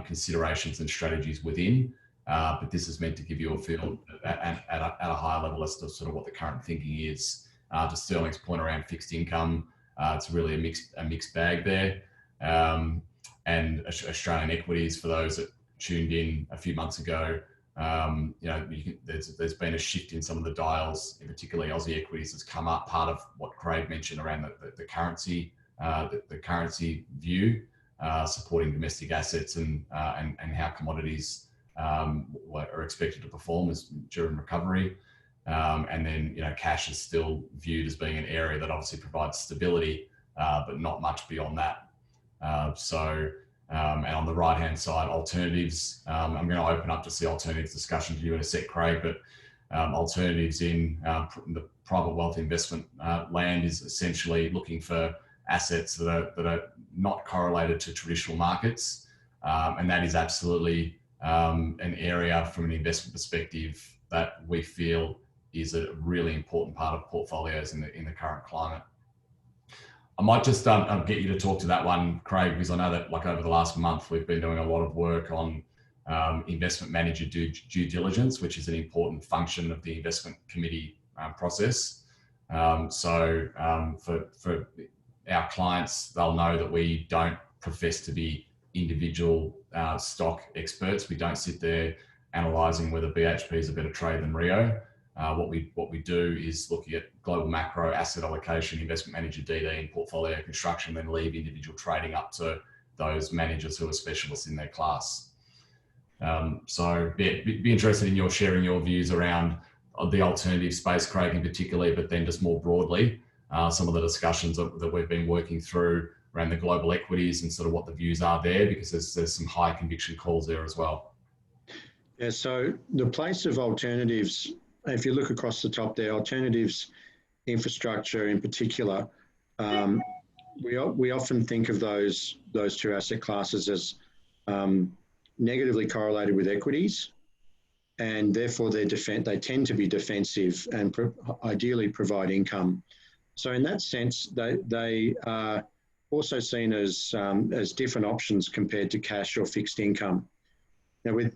considerations and strategies within, but this is meant to give you a feel at a high level as to sort of what the current thinking is. To Sterling's point around fixed income, it's really a mixed bag there. And Australian equities, for those that tuned in a few months ago, there's been a shift in some of the dials, in particularly Aussie equities has come up. Part of what Craig mentioned around the currency, the currency view, supporting domestic assets and how commodities are expected to perform during recovery. And then cash is still viewed as being an area that obviously provides stability, but not much beyond that. And on the right-hand side, alternatives. I'm going to open up just the alternatives discussion to you in a sec, Craig, but alternatives in the private wealth investment land is essentially looking for assets that are not correlated to traditional markets. And that is absolutely an area from an investment perspective that we feel is a really important part of portfolios in the current climate. I might just get you to talk to that one, Craig, because I know that over the last month, we've been doing a lot of work on investment manager due diligence, which is an important function of the investment committee process. For our clients, they'll know that we don't profess to be individual stock experts. We don't sit there analysing whether BHP is a better trade than Rio. What we do is look at global macro, asset allocation, investment manager DD, and portfolio construction, then leave individual trading up to those managers who are specialists in their class. Be interested in your sharing your views around the alternative space, Craig, in particular, but then just more broadly, some of the discussions that we've been working through around the global equities and sort of what the views are there, because there's some high conviction calls there as well. Yeah, so the place of alternatives, if you look across the top there, alternatives infrastructure in particular, we often think of those two asset classes as negatively correlated with equities, and therefore they tend to be defensive and ideally provide income. So in that sense, they are also seen as different options compared to cash or fixed income. Now, with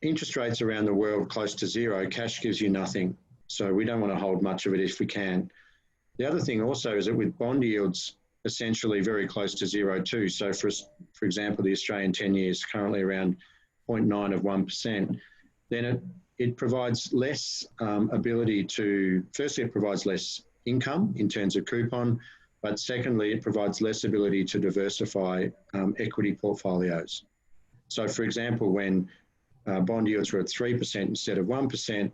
interest rates around the world close to zero, cash gives you nothing. So we don't want to hold much of it if we can. The other thing also is that with bond yields essentially very close to zero too. So for example, the Australian 10 years currently around 0.9 of 1%, then it provides less ability to, firstly, it provides less income in terms of coupon, but secondly, it provides less ability to diversify equity portfolios. So for example, when bond yields were at 3% instead of 1%,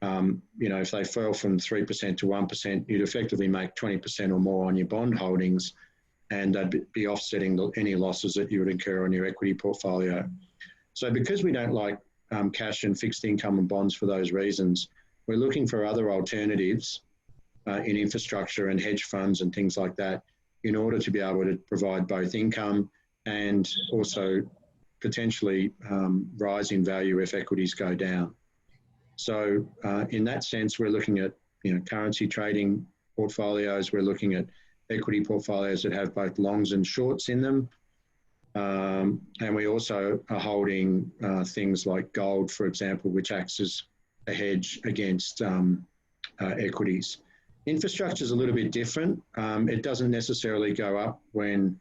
if they fell from 3% to 1%, you'd effectively make 20% or more on your bond holdings, and they'd be offsetting any losses that you would incur on your equity portfolio. So because we don't like cash and fixed income and bonds for those reasons, we're looking for other alternatives in infrastructure and hedge funds and things like that in order to be able to provide both income and also potentially rise in value if equities go down. So in that sense, we're looking at currency trading portfolios. We're looking at equity portfolios that have both longs and shorts in them. And we also are holding things like gold, for example, which acts as a hedge against equities. Infrastructure is a little bit different. It doesn't necessarily go up when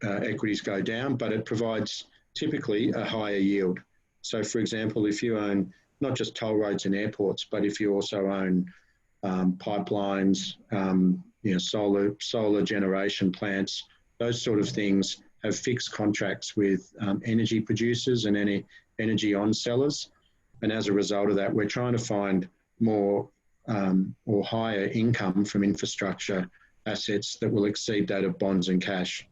equities go down, but it provides typically a higher yield. So for example, if you own not just toll roads and airports, but if you also own pipelines, solar generation plants, those sort of things have fixed contracts with energy producers and energy on sellers. And as a result of that, we're trying to find more or higher income from infrastructure assets that will exceed that of bonds and cash.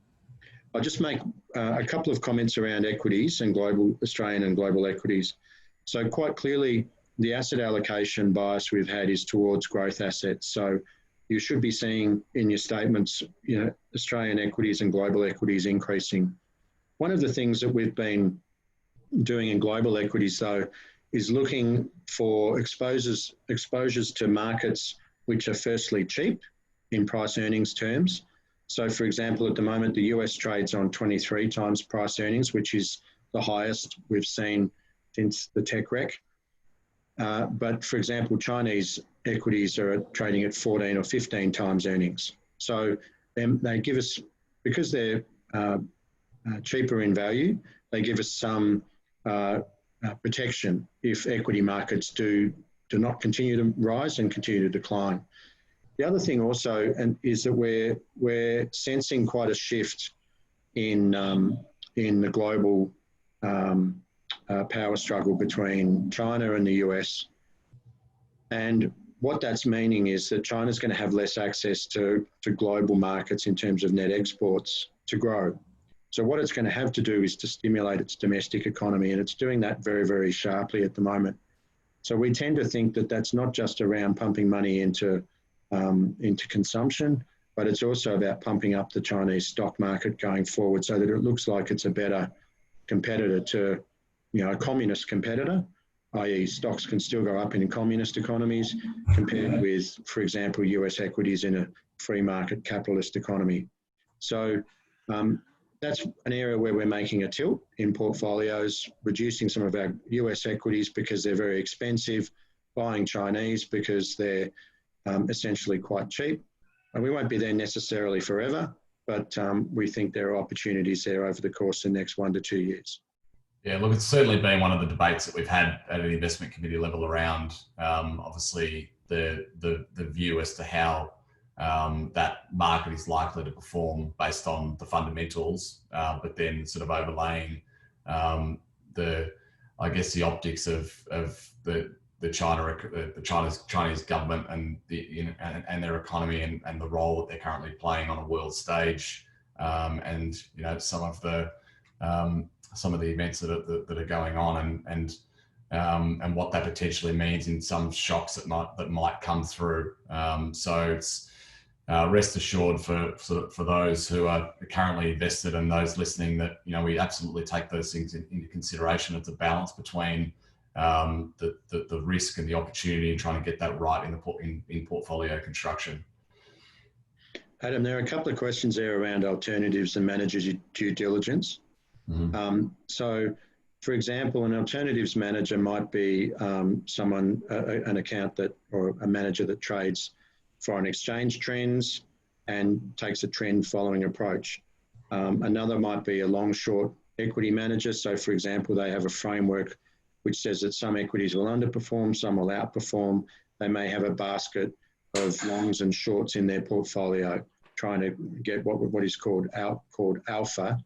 I'll just make a couple of comments around equities and global Australian and global equities. So quite clearly, the asset allocation bias we've had is towards growth assets. So you should be seeing in your statements, Australian equities and global equities increasing. One of the things that we've been doing in global equities, though, is looking for exposures to markets which are firstly cheap in price earnings terms. So for example, at the moment, the US trades on 23 times price earnings, which is the highest we've seen since the tech wreck. But for example, Chinese equities are trading at 14 or 15 times earnings. So they give us, because they're cheaper in value, they give us some protection if equity markets do not continue to rise and continue to decline. The other thing also is that we're sensing quite a shift in the global power struggle between China and the US. And what that's meaning is that China's going to have less access to global markets in terms of net exports to grow. So what it's going to have to do is to stimulate its domestic economy, and it's doing that very, very sharply at the moment. So we tend to think that that's not just around pumping money into consumption, but it's also about pumping up the Chinese stock market going forward so that it looks like it's a better competitor to, a communist competitor, i.e. stocks can still go up in communist economies compared with, for example, US equities in a free market capitalist economy. So that's an area where we're making a tilt in portfolios, reducing some of our US equities because they're very expensive, buying Chinese because they're essentially quite cheap. And we won't be there necessarily forever, but we think there are opportunities there over the course of the next 1 to 2 years. Yeah, look, it's certainly been one of the debates that we've had at an investment committee level around obviously the view as to how that market is likely to perform based on the fundamentals, but then sort of overlaying the optics of the Chinese government and and their economy and the role that they're currently playing on a world stage, and some of the events that are going on and what that potentially means in some shocks that might come through. So it's rest assured for those who are currently invested and those listening that we absolutely take those things into consideration. It's a balance between the risk and the opportunity and trying to get that right in portfolio construction. Adam, there are a couple of questions there around alternatives and manager due diligence. Mm-hmm. So, for example, an alternatives manager might be someone, an account or a manager that trades foreign exchange trends and takes a trend following approach. Another might be a long short equity manager. So, for example, they have a framework which says that some equities will underperform, some will outperform. They may have a basket of longs and shorts in their portfolio, trying to get what is called alpha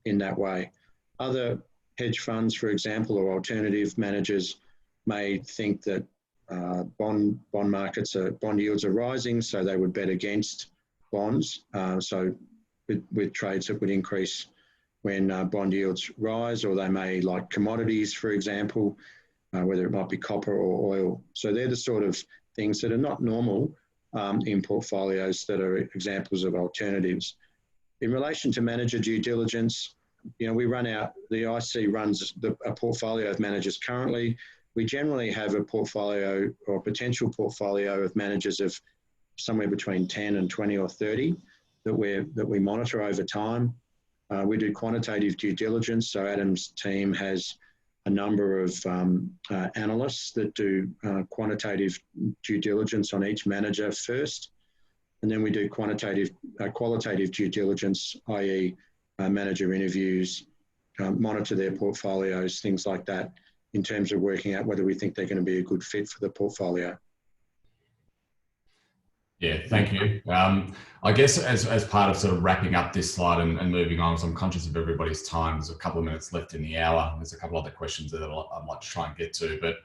in that way. Other hedge funds, for example, or alternative managers may think that bond yields are rising, so they would bet against bonds. So with trades that would increase when bond yields rise, or they may like commodities, for example, whether it might be copper or oil. So they're the sort of things that are not normal in portfolios that are examples of alternatives. In relation to manager due diligence, the IC runs a portfolio of managers currently. We generally have a portfolio or potential portfolio of managers of somewhere between 10 and 20 or 30 that we monitor over time. We do quantitative due diligence. So Adam's team has a number of analysts that do quantitative due diligence on each manager first. And then we do qualitative due diligence, i.e. Manager interviews, monitor their portfolios, things like that, in terms of working out whether we think they're going to be a good fit for the portfolio. Yeah, thank you. I guess as part of sort of wrapping up this slide and moving on, so I'm conscious of everybody's time. There's a couple of minutes left in the hour. There's a couple other questions that I'd like to try and get to, but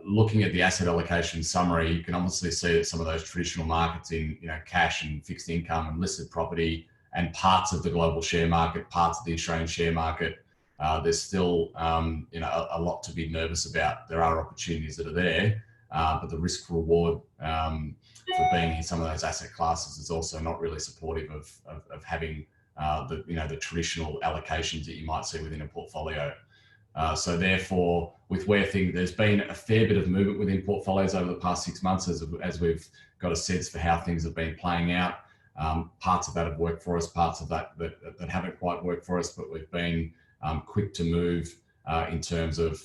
looking at the asset allocation summary, you can obviously see that some of those traditional markets in cash and fixed income and listed property and parts of the global share market, parts of the Australian share market, there's still a lot to be nervous about. There are opportunities that are there. But the risk reward for being in some of those asset classes is also not really supportive of having the traditional allocations that you might see within a portfolio. So therefore, with there's been a fair bit of movement within portfolios over the past 6 months as we've got a sense for how things have been playing out. Parts of that have worked for us, parts of that haven't quite worked for us, but we've been quick to move in terms of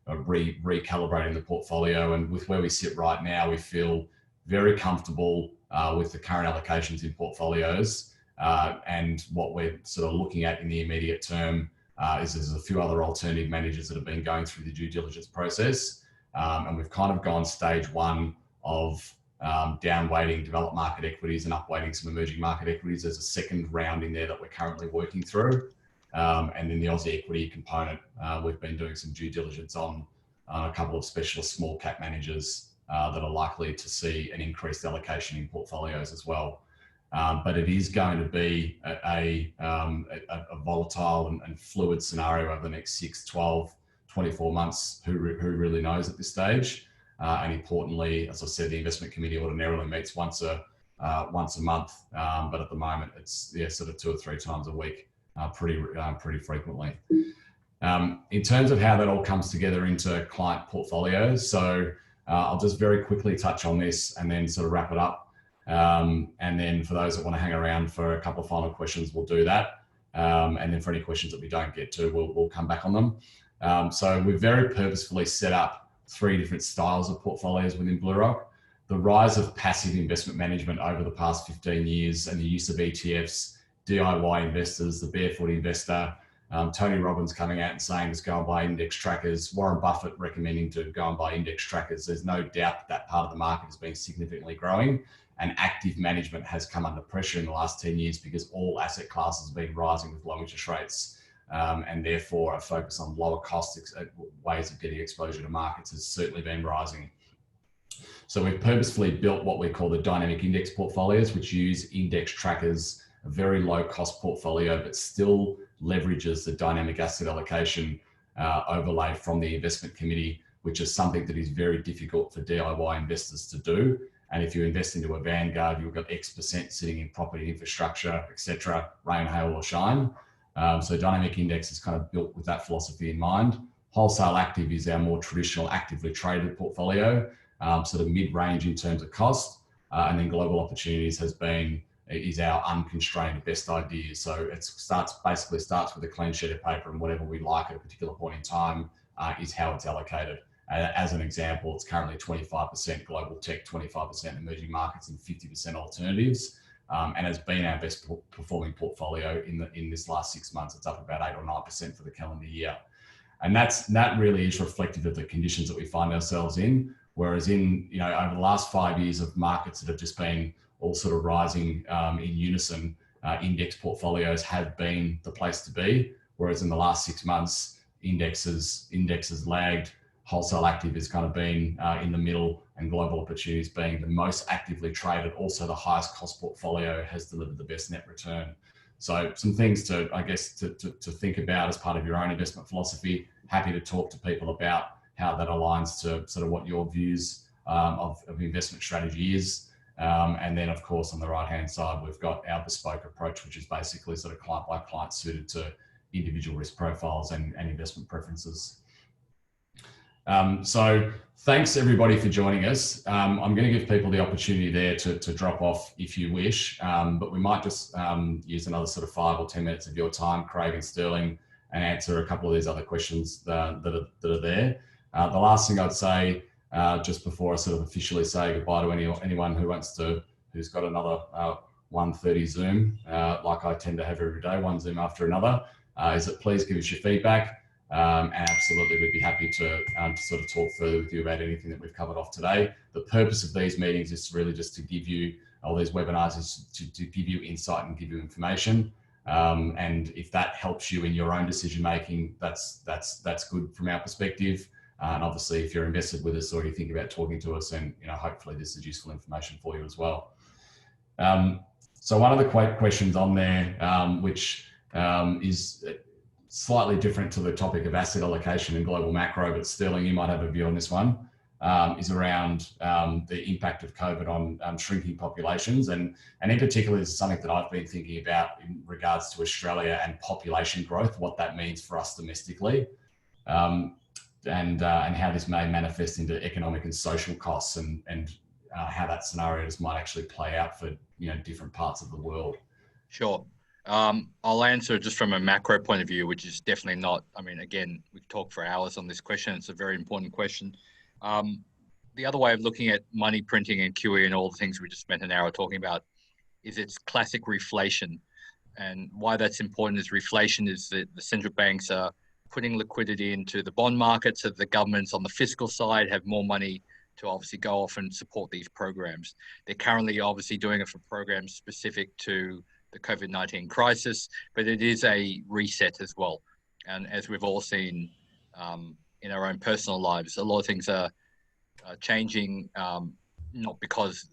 recalibrating the portfolio. And with where we sit right now, we feel very comfortable with the current allocations in portfolios. And what we're sort of looking at in the immediate term is there's a few other alternative managers that have been going through the due diligence process. And we've kind of gone stage one of down weighting developed market equities and up weighting some emerging market equities. There's a second round in there that we're currently working through. And then the Aussie equity component, we've been doing some due diligence on a couple of specialist small cap managers that are likely to see an increased allocation in portfolios as well. But it is going to be a volatile and fluid scenario over the next 6, 12, 24 months. Who really knows at this stage? And importantly, as I said, the investment committee ordinarily meets once a month, but at the moment it's sort of 2 or 3 times a week, pretty frequently. In terms of how that all comes together into client portfolios, so I'll just very quickly touch on this and then sort of wrap it up. And then for those that want to hang around for a couple of final questions, we'll do that. And then for any questions that we don't get to, we'll come back on them. So we've very purposefully set up 3 different styles of portfolios within BlueRock. The rise of passive investment management over the past 15 years and the use of ETFs, DIY investors, the barefoot investor, Tony Robbins coming out and saying just go and buy index trackers, Warren Buffett recommending to go and buy index trackers. There's no doubt that part of the market has been significantly growing, and active management has come under pressure in the last 10 years because all asset classes have been rising with low interest rates, and therefore a focus on lower cost ways of getting exposure to markets has certainly been rising. So we've purposefully built what we call the dynamic index portfolios, which use index trackers, a very low cost portfolio, but still leverages the dynamic asset allocation overlay from the investment committee, which is something that is very difficult for DIY investors to do. And if you invest into a Vanguard, you've got X% sitting in property, infrastructure, etc., rain, hail or shine. So dynamic index is kind of built with that philosophy in mind. Wholesale active is our more traditional actively traded portfolio, sort of mid-range in terms of cost. And then global opportunities is our unconstrained best idea. So it basically starts with a clean sheet of paper, and whatever we like at a particular point in time is how it's allocated. As an example, it's currently 25% global tech, 25% emerging markets, and 50% alternatives, and has been our best performing portfolio in this last 6 months. It's up about 8 or 9% for the calendar year. And that really is reflective of the conditions that we find ourselves in. Whereas over the last 5 years of markets that have just been all sort of rising in unison, index portfolios have been the place to be. Whereas in the last 6 months, indexes lagged, wholesale active has kind of been in the middle, and global opportunities being the most actively traded, also the highest cost portfolio, has delivered the best net return. So some things to think about as part of your own investment philosophy. Happy to talk to people about how that aligns to sort of what your views of investment strategy is. And then, of course, on the right-hand side, we've got our bespoke approach, which is basically sort of client by client, suited to individual risk profiles and investment preferences. So thanks everybody for joining us. I'm going to give people the opportunity there to drop off if you wish, but we might just use another sort of 5 or 10 minutes of your time, Craig and Sterling, and answer a couple of these other questions that are there. The last thing I'd say, just before I sort of officially say goodbye to anyone who's got another 1:30 Zoom, like I tend to have every day, one Zoom after another, is that please give us your feedback. And absolutely, we'd be happy to sort of talk further with you about anything that we've covered off today. The purpose of these meetings is really just to give you, or these webinars is to give you insight and give you information. And if that helps you in your own decision making, that's good from our perspective. And obviously, if you're invested with us or you think about talking to us, and hopefully this is useful information for you as well. So one of the questions on there, which is slightly different to the topic of asset allocation and global macro, but Sterling, you might have a view on this one, is around the impact of COVID on shrinking populations. And in particular, this is something that I've been thinking about in regards to Australia and population growth, what that means for us domestically, and how this may manifest into economic and social costs, and how that scenario just might actually play out for different parts of the world. Sure. I'll answer just from a macro point of view, which is definitely not, again, we've talked for hours on this question. It's a very important question. The other way of looking at money printing and QE and all the things we just spent an hour talking about is its classic reflation. And why that's important is reflation is that the central banks are putting liquidity into the bond market, so the governments on the fiscal side have more money to obviously go off and support these programs. They're currently obviously doing it for programs specific to the COVID-19 crisis, but it is a reset as well. And as we've all seen in our own personal lives, a lot of things are changing, not because,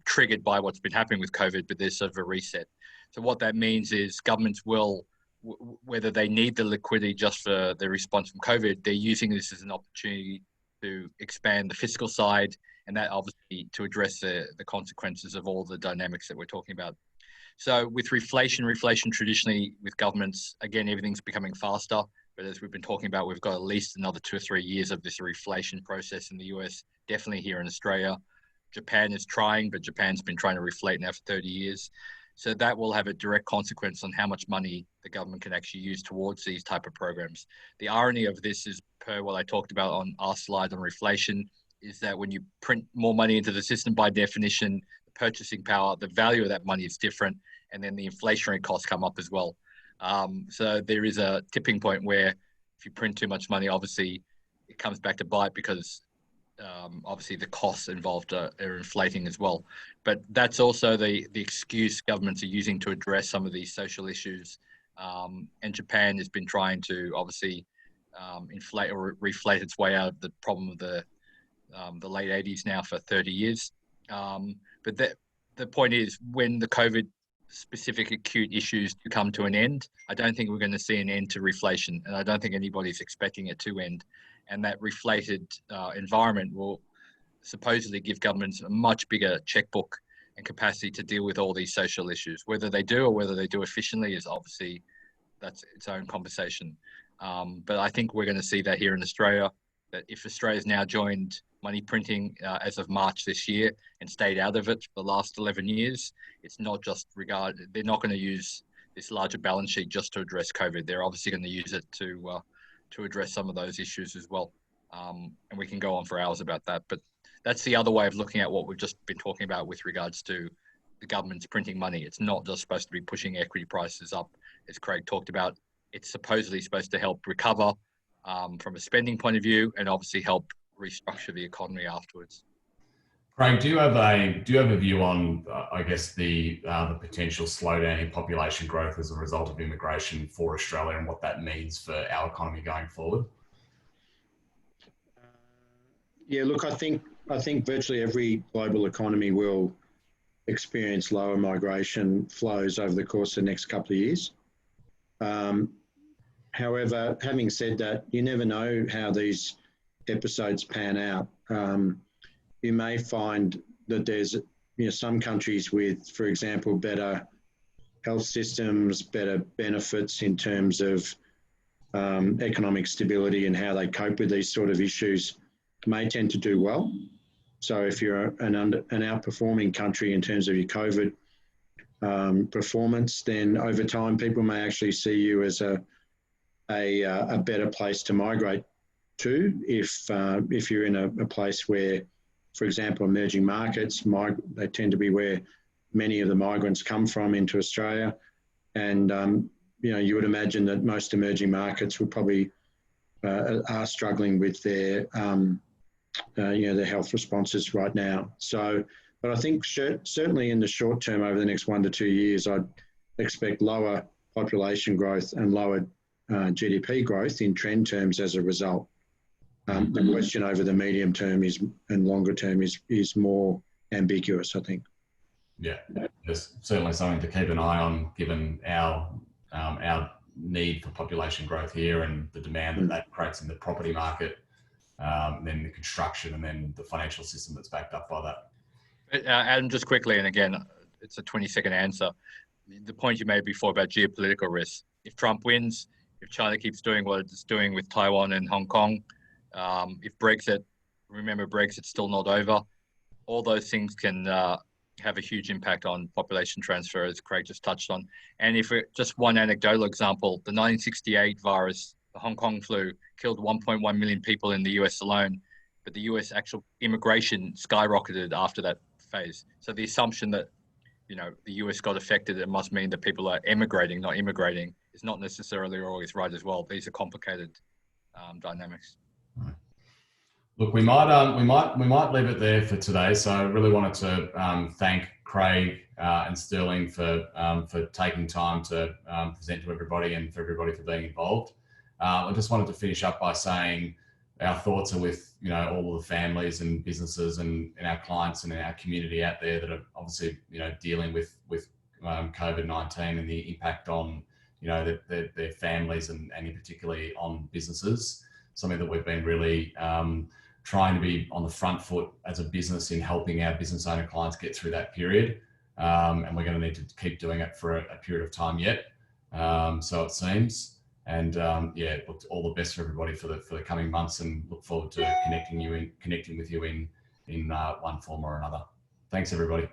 triggered by what's been happening with COVID, but there's sort of a reset. So what that means is governments will, whether they need the liquidity just for the response from COVID, they're using this as an opportunity to expand the fiscal side, and that obviously to address the consequences of all the dynamics that we're talking about. So with reflation traditionally with governments, again, everything's becoming faster, but as we've been talking about, we've got at least another 2 or 3 years of this reflation process in the US, definitely here in Australia. Japan is trying, but Japan's been trying to reflate now for 30 years. So that will have a direct consequence on how much money the government can actually use towards these type of programs. The irony of this is, per what I talked about on our slide on reflation, is that when you print more money into the system, by definition, the purchasing power, the value of that money is different, and then the inflationary costs come up as well. So there is a tipping point where if you print too much money, obviously it comes back to bite, because obviously the costs involved are inflating as well. But that's also the excuse governments are using to address some of these social issues. And Japan has been trying to obviously inflate or reflate its way out of the problem of the late 80s now for 30 years. But the point is, when the COVID specific acute issues to come to an end, I don't think we're going to see an end to reflation, and I don't think anybody's expecting it to end. And that reflated environment will supposedly give governments a much bigger checkbook and capacity to deal with all these social issues. Whether they do or whether they do efficiently is obviously, that's its own conversation. But I think we're going to see that here in Australia, that if Australia's now joined money printing as of March this year and stayed out of it for the last 11 years, it's not just they're not going to use this larger balance sheet just to address COVID. They're obviously going to use it to address some of those issues as well. And we can go on for hours about that, but that's the other way of looking at what we've just been talking about with regards to the government's printing money. It's not just supposed to be pushing equity prices up, as Craig talked about. It's supposedly supposed to help recover from a spending point of view, and obviously help restructure the economy afterwards. Craig, do you have a view on, I guess, the potential slowdown in population growth as a result of immigration for Australia, and what that means for our economy going forward? Yeah, look, I think virtually every global economy will experience lower migration flows over the course of the next couple of years. However, having said that, you never know how these episodes pan out. You may find that there's some countries with, for example, better health systems, better benefits in terms of economic stability and how they cope with these sort of issues, may tend to do well. So if you're an outperforming country in terms of your COVID performance, then over time people may actually see you as a better place to migrate to. If you're in a place where, for example, emerging markets, they tend to be where many of the migrants come from into Australia, and you would imagine that most emerging markets will probably are struggling with their health responses right now. So, but I think certainly in the short term, over the next 1 to 2 years, I'd expect lower population growth and lower GDP growth in trend terms as a result. The question over the medium term and longer term is more ambiguous, I think. Yeah, there's certainly something to keep an eye on, given our need for population growth here and the demand that creates in the property market, then the construction, and then the financial system that's backed up by that. Adam, just quickly, and again, it's a 20-second answer. The point you made before about geopolitical risks. If Trump wins, if China keeps doing what it's doing with Taiwan and Hong Kong, if Brexit, remember Brexit's still not over, all those things can have a huge impact on population transfer, as Craig just touched on. And if just one anecdotal example, the 1968 virus, the Hong Kong flu, killed 1.1 million people in the US alone, but the US actual immigration skyrocketed after that phase. So the assumption that, the US got affected, it must mean that people are emigrating, not immigrating, is not necessarily always right as well. These are complicated dynamics. Look, we might leave it there for today. So I really wanted to thank Craig and Sterling for taking time to present to everybody, and for everybody for being involved. I just wanted to finish up by saying our thoughts are with all of the families and businesses and our clients and our community out there that are obviously dealing with COVID-19 and the impact on their families and in particularly on businesses. Something that we've been really trying to be on the front foot as a business in helping our business owner clients get through that period. And we're going to need to keep doing it for a period of time yet. So it seems. And look, all the best for everybody for the coming months, and look forward to connecting with you in in one form or another. Thanks, everybody.